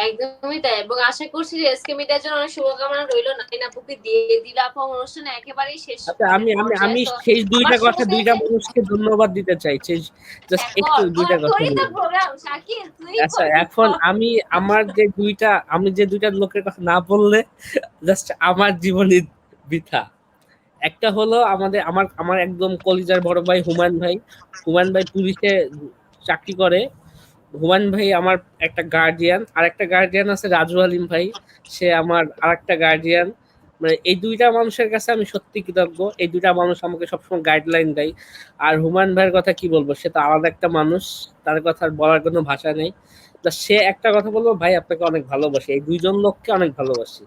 একদমই তাই, এবং আশা করছি যে এসকে মিডিয়ার জন্য অনেক শুভকামনা রইল। নাইন আপুকে দিয়ে দিল আপু অনুষ্ঠানে একেবারেই শেষ। আচ্ছা, আমি শেষ দুইটা মানুষকে ধন্যবাদ দিতে চাই, জাস্ট একটু দুইটা কথা বলি। আচ্ছা, এখন আমি যে দুইটা লোকের কথা না বললে জাস্ট আমার জীবনে বৃথা। একটা হলো আমার একদম কলিজার বড় ভাই হুমায়ুন ভাই পুলিশে চাকরি করে। হুমায়ুন ভাই আমার একটা গার্ডিয়ান, আর একটা গার্ডিয়ান আছে রাজু আলিম ভাই, সে আমার আরেকটা গার্ডিয়ান। মানে এই দুইটা মানুষের কাছে আমি সত্যি কৃতজ্ঞ। এই দুইটা মানুষ আমাকে সবসময় গাইডলাইন দেয়। আর হুমায়ুন ভাইয়ের কথা কি বলবো, সে তো আলাদা একটা মানুষ, তার কথা বলার কোনো ভাষা নেই। সে একটা কথা বলবো, ভাই আপনাকে অনেক ভালোবাসি, এই দুইজন লোককে অনেক ভালোবাসি।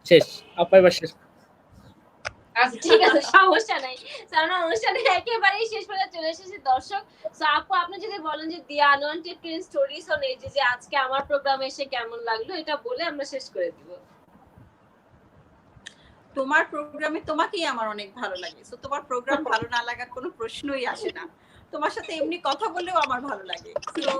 শেষ, আপনার এবার শেষ। আচ্ছা ঠিক আছে, সমস্যা নাই। তো আমরা অনুষ্ঠানে একেবারেই শেষ পর্যন্ত চলে এসেছি দর্শক। তো আপু আপনি যদি বলেন যে দি আনওয়ান্টেড কুইন স্টোরিজ অন এই যে আজকে আমার প্রোগ্রামে এসে কেমন লাগলো, এটা বলে আমরা শেষ করে দিব। তোমার প্রোগ্রামে তোমাকেই আমার অনেক ভালো লাগে, সো তোমার প্রোগ্রাম ভালো না লাগার কোনো প্রশ্নই আসে না। তোমার সাথে এমনি কথা বললেও আমার ভালো লাগে। সো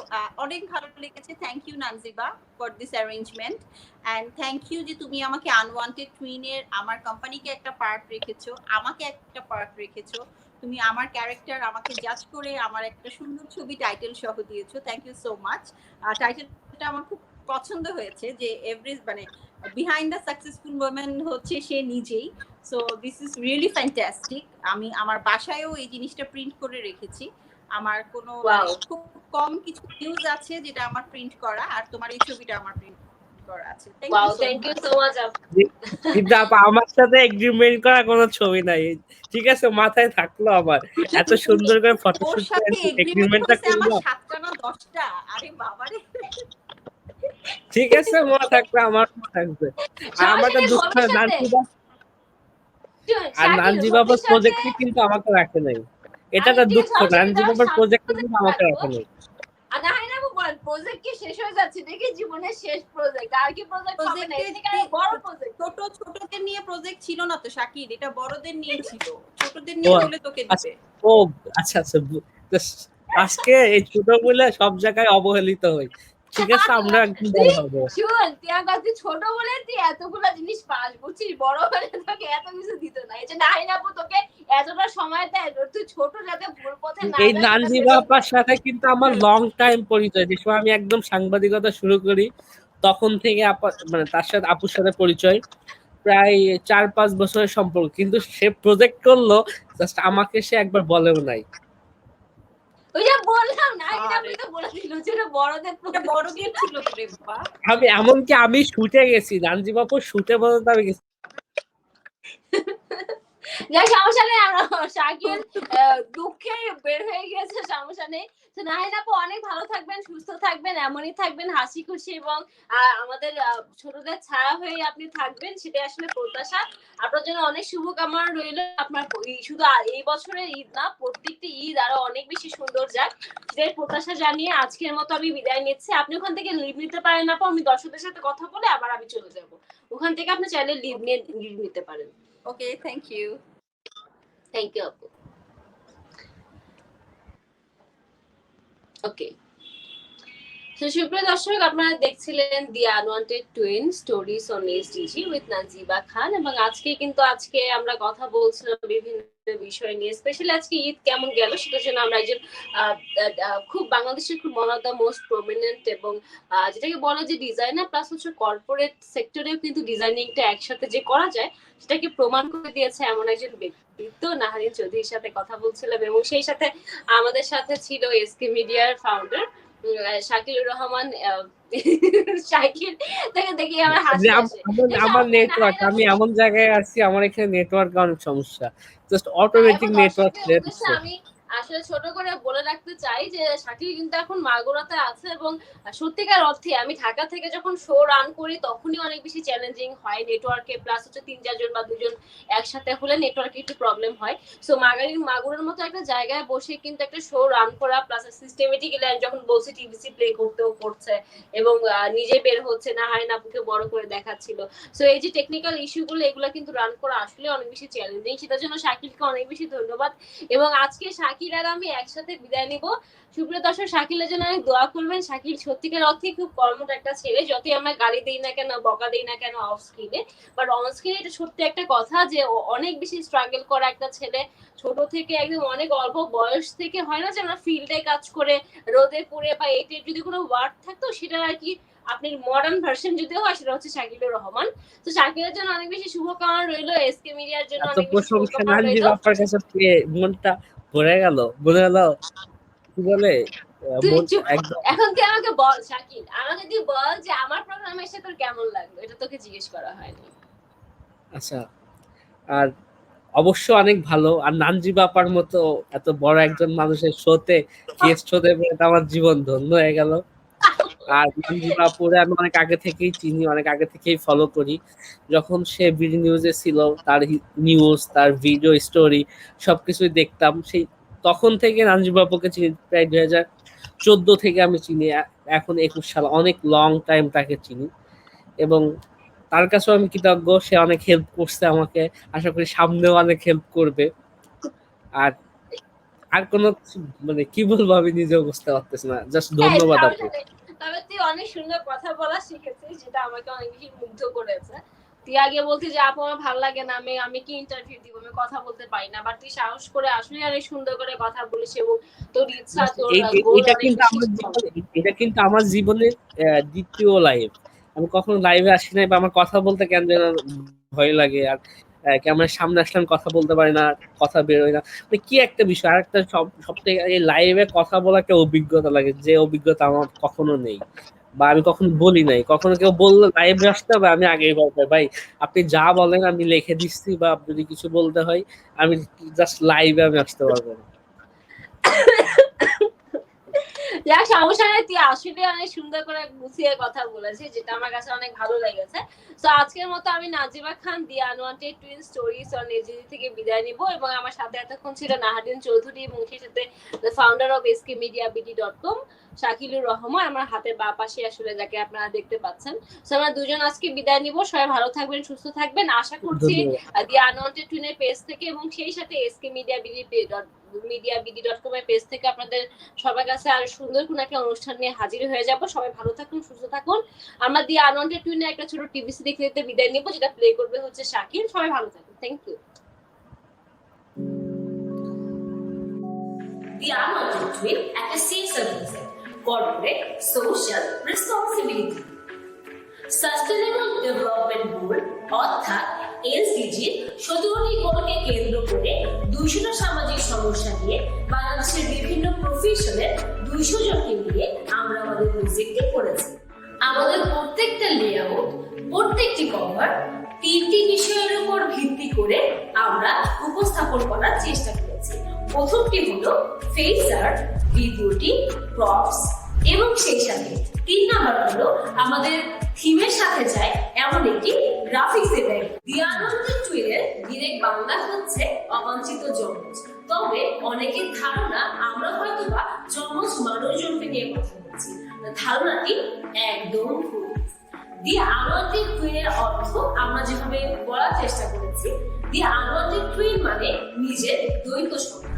অনেক ভালো লেগেছে। Thank you Nanjiba for this arrangement and thank you যে তুমি আমাকে আনওয়ান্টেড টুইনের আমার কোম্পানিকে একটা পার্ট রেখেছো, আমাকে একটা পার্ট রেখেছো। তুমি আমার ক্যারেক্টার আমাকে জাজ করে আমার একটা সুন্দর ছবি টাইটেল সহ দিয়েছো। Thank you so much. টাইটেলটা আমার খুব পছন্দ হয়েছে যে মানে বিহাইন্ড দ্য সাকসেসফুল ওমেন হচ্ছে সে নিজেই। So this is really fantastic. আমি আমার বাসায়ও এই জিনিসটা প্রিন্ট করে রেখেছি। আমার কোনো খুব কম কিছু নিউজ আছে যেটা আমার প্রিন্ট করা, আর তোমার এই ছবিটা আমার প্রিন্ট করা আছে। থ্যাংক ইউ সো মাচ আপু। কিন্তু আপা আমার সাথে এগ্রিমেন্ট করা কোনো ছবি নাই, ঠিক আছে, মাথায় থাকলো আমার এত সুন্দর করে ফটোশুট করে এগ্রিমেন্টটা করলাম। 7টা না 10টা? আরে বাবারে, ঠিক আছে, মনে থাকবে, আমার মনে থাকবে। আর আমার তো দুঃখ, নানজিবাবার প্রজেক্টে কিন্তু আমাকে রাখে নাই, এটা তো দুঃখ। নানজিবাবার প্রজেক্টে কিন্তু আমাকে রাখে নাই। আর না হয় না আপু বলেন, প্রজেক্ট কি শেষ হয়ে যাচ্ছে দেখি, জীবনের শেষ প্রজেক্ট, আর কি প্রজেক্ট হবে না? এটা বড় প্রজেক্ট। ছোটদের নিয়ে প্রজেক্ট ছিল না তো শাকির, এটা বড়দের নিয়ে ছিল। ছোটদের নিয়ে হলে তোকে দিবে। ও আচ্ছা আচ্ছা, আজকে এই ছোট বলে সব জায়গায় অবহেলিত হই, ঠিক আছে, আমরা একদম বড় হব। শুন তিয়াগা, তুই ছোট বলে তুই এতগুলো জিনিস পাস, বুঝছিস? বড় হলে তোকে এত কিছু দিত না। এই যে নাহিন আপু তোকে এতটা সময় দেয়, তুই ছোট যাতে ভুল পথে না। এই নানজিবা আপার সাথে কিন্তু আমার লং টাইম পরিচয়, যে সময় আমি একদম সাংবাদিকতা শুরু করি তখন থেকে আপা, মানে তার সাথে আপুর সাথে পরিচয় প্রায় 4-5 বছরের সম্পর্ক। কিন্তু সে প্রজেক্ট করলো, জাস্ট আমাকে সে একবার বলেও নাই। ওই যে বললাম না, এটা আমি তো বলে দিল যে এটা বড়দের ছিল রে বাবা। আমি এমনকি আমি শুটে গেছি, নানজিবা আপুর শুটে পর্যন্ত আমি গেছি। যাই সমস্যা নেই, আমরা শাকিল দুঃখে বের হয়ে গিয়েছে, সমস্যা নেই। তো নাহিন আপু অনেক ভালো থাকবেন, সুস্থ থাকবেন, এমনই থাকবেন, হাসি খুশি এবং আমাদের ছোটদের ছায়া হয়ে আপনি থাকবেন, সেটাই আসলে প্রত্যাশা। আপনার জন্য অনেক শুভকামনা রইল। আপনার শুধু এই বছরের ঈদ না, প্রত্যেকটি ঈদ আরো অনেক বেশি সুন্দর যাক, সেটাই প্রত্যাশা জানিয়ে আজকের মতো আমি বিদায় নিচ্ছি। আপনি ওখান থেকে লিভ নিতে পারেন আপু, আমি দর্শকদের সাথে কথা বলে আবার আমি চলে যাব। ওখান থেকে আপনি চাইলে লিভ নিতে পারেন। Okay, thank you. Thank you আপু। ওকে, তো সুপ্রিয় দর্শক, আপনারা দেখছিলেন the unwanted twin stories on SDG with Nanjiba Khan. এবং আজকে আমরা কথা বলছিলাম বিভিন্ন বিষয় নিয়ে, স্পেশালি আজকে ঈদ কেমন গেল সেটার জন্য আমরা একজন খুব বাংলাদেশের খুব one of the most prominent এবং যেটাকে বলে যে ডিজাইনার প্লাস হচ্ছে কর্পোরেট সেক্টরেও কিন্তু ডিজাইনিংটা একসাথে যে করা যায় সেটাকে প্রমাণ করে দিয়েছে এমন একজন ব্যক্তিত্ব নাহারিন চৌধুরীর সাথে কথা বলছিলাম। এবং সেই সাথে আমাদের সাথে ছিল এসকে মিডিয়ার ফাউন্ডার শাকিলুর রহমান। শাকিল থেকে দেখি আমার হাসি আসে। আমার নেটওয়ার্ক, আমি এমন জায়গায় আছি, আমার এখানে নেটওয়ার্ক অনেক সমস্যা, জাস্ট অটোমেটিক নেটওয়ার্ক। আমি আসলে ছোট করে বলে রাখতে চাই যে শাকিল কিন্তু এখন মাগুরাতে আছে এবং সত্যিকার অর্থে আমি ঢাকা থেকে যখন শো রান করি তখনই অনেক বেশি চ্যালেঞ্জিং হয় নেটওয়ার্কে, প্লাস হচ্ছে 3-4 জন বা 2 জন একসাথে হলে নেটওয়ার্কে একটু প্রবলেম হয়। সো মাগুরার মতো একটা জায়গায় বসে কিন্তু একটা শো রান করা প্লাস সিস্টেমেটিক্যালি আমি যখন বলছি টিভিসি প্লে করতেও করছে এবং নিজে বের হচ্ছে, না হয় না আপুকে বড় করে দেখাচ্ছিল। সো এই যে টেকনিক্যাল ইস্যুগুলো এগুলো কিন্তু রান করা আসলে অনেক বেশি চ্যালেঞ্জিং, সেটার জন্য শাকিলকে অনেক বেশি ধন্যবাদ। এবং আজকে শাকিল আর আমি একসাথে বিদায় নিব। সুপ্রিয় দর্শক, শাকিলের জন্য অনেক দোয়া করবেন। শাকিল সত্যিকার অর্থে খুব কর্মঠ একটা ছেলে, যতই আমরা গালি দেই না কেন, বকা দেই না কেন অফ স্ক্রিনে, বাট অন স্ক্রিনে এটা সত্যি একটা কথা যে অনেক বেশি স্ট্রাগল করা একটা ছেলে। ছোট থেকে একদম অনেক অল্প বয়স থেকে, হয় না যে আমরা ফিল্ডে কাজ করে রোদে পুড়ে বা এটার যদি কোনো ওয়ার্ড থাকতো সেটা আর কি আপনি মডার্ন ভার্সন যদি হয় সেটা হচ্ছে শাকিলুর রহমান। তো শাকিলের জন্য অনেক বেশি শুভকামনা রইল, এসকে মিডিয়ার জন্য অনেক বেশি শুভকামনা রইল। আপনার কাছে মনটা ভরে গেল, বলে গেল কি বলে। এখন তুই আমাকে বল শাকিল, আমাকে তুই বল যে আমার প্রোগ্রামে এসে তোর কেমন লাগলো, এটা তোকে জিজ্ঞেস করা হয়নি। আচ্ছা, আর অবশ্য অনেক ভালো। আর নানজিবা আপার মতো এত বড় একজন মানুষের শোতে গেস্ট হতে পেরে আমার জীবন ধন্য হয়ে গেল। আর মঞ্জুলা আপুরে আমি অনেক আগে থেকেই চিনি, অনেক আগে থেকেই ফলো করি। যখন সে বিডি নিউজে ছিল, তার নিউজ, তার ভিডিও স্টোরি সবকিছুই দেখতাম। সেই তখন থেকে নানজিবা আপুকে চিনি, প্রায় 2014 থেকে আমি চিনি, এখন 21 সাল, অনেক লং টাইম তাকে চিনি। এবং তার কাছেও আমি কৃতজ্ঞ, সে অনেক হেল্প করছে আমাকে, আশা করি সামনেও অনেক হেল্প করবে। আর আর কোনো মানে কি বলবো আমি নিজেও বুঝতে পারতেছি না, জাস্ট ধন্যবাদ আপু। তবে তুই অনেক সুন্দর কথা বলা শিখেছিস, যেটা আমাকে অনেক বেশি মুগ্ধ করেছে। তুই আগে বলতি যে আপু আমার ভালো লাগে না, আমি কি ইন্টারভিউ দিব, আমি কথা বলতে পারি না, বাট তুই সাহস করে আসলে অনেক সুন্দর করে কথা বলিস এবং তোর ইচ্ছা, তোর গোল এটা কিন্তু আমার জীবনের দ্বিতীয় লাইভ। আমি কখনো লাইভে আসি নাই, বা আমার কথা বলতে কেন যেন ভয় লাগে, আর ক্যামেরার সামনে আসলে আমি কথা বলতে পারি না, কথা বেরোয় না, মানে কি একটা বিষয়। আর একটা সব থেকে এই লাইভে কথা বলা একটা অভিজ্ঞতা লাগে, যে অভিজ্ঞতা আমার কখনো নেই, বা আমি কখনো বলি নাই। কখনো কেউ বললো লাইভে আসতে হবে, আমি আগেই বলতে ভাই আপনি যা বলেন আমি লিখে দিচ্ছি, বা যদি কিছু বলতে হয় আমি জাস্ট লাইভে আমি আসতে পারবো না। যা সমস্যা নেই, তুই আসলে অনেক সুন্দর করে গুছিয়ে কথা বলেছিস, যেটা আমার কাছে অনেক ভালো লেগেছে। তো আজকের মতো আমি নাজিবা খান, দি unwanted twin stories on AGD থেকে বিদায় নিব, এবং আমার সাথে এতক্ষণ ছিল নাহারিন চৌধুরী এবং সেই সাথে founder of skmediabd.com Shakilur Rahman, আমার হাতের বাঁ পাশে আসলে যাকে আপনারা দেখতে পাচ্ছেন। তো আমরা দুজন আজকে বিদায় নিব। সবাই ভালো থাকবেন, সুস্থ থাকবেন, আশা করছি দি আনওয়ান্টেড টুইনের পেজ থেকে এবং সেই সাথে skmediabd.com এর পেজ থেকে আপনাদের সবার কাছে আর সুন্দর কোন একটা অনুষ্ঠান নিয়ে হাজির হয়ে যাব। সবাই ভালো থাকুন, সুস্থ থাকুন। আমরা দি আনওয়ান্টেড টুইনে একটা ছোট টিভিসি দেখতে বিদায় নিব, যেটা প্লে করবে হচ্ছে শাকিল। সবাই ভালো থাকুন, thank you. The Unwanted Twin একটা সেফ সার্ভিসে corporate social responsibility sustainable development goal অর্থাৎ এসডিজির 17টি গোলকে কেন্দ্র করে 200টা সামাজিক সমস্যা নিয়ে বাংলাদেশের বিভিন্ন প্রফেশনের 200 জনকে নিয়ে আমরা আমাদের প্রজেক্টটি করেছি। আমাদের প্রত্যেকটা লেআউট, প্রত্যেকটি কভার 3টি বিষয়ের উপর ভিত্তি করে আমরা উপস্থাপন করার চেষ্টা করেছি। প্রথমটি হলো ফেস আর্ট, ভিডিওটি, প্রপস এবং সেই সাথে 3 নাম্বার হলো আমাদের থিমের সাথে যায় এমন একটি গ্রাফিক্স ইফেক্ট। দি আনওয়ান্টেড টুইনের ডিরেক্ট বাংলা হচ্ছে অবাঞ্ছিত যমজ। তবে অনেকের ধারণা আমরা হয়তোবা যমজ মানুষজনকে নিয়ে কথা বলছি, ধারণাটি একদম ভুল। দি আনওয়ান্টেড টুইনের অর্থ আমরা যেভাবে বলার চেষ্টা করেছি, দি আনওয়ান্টেড টুইন মানে নিজের দ্বৈত সম্পর্ক।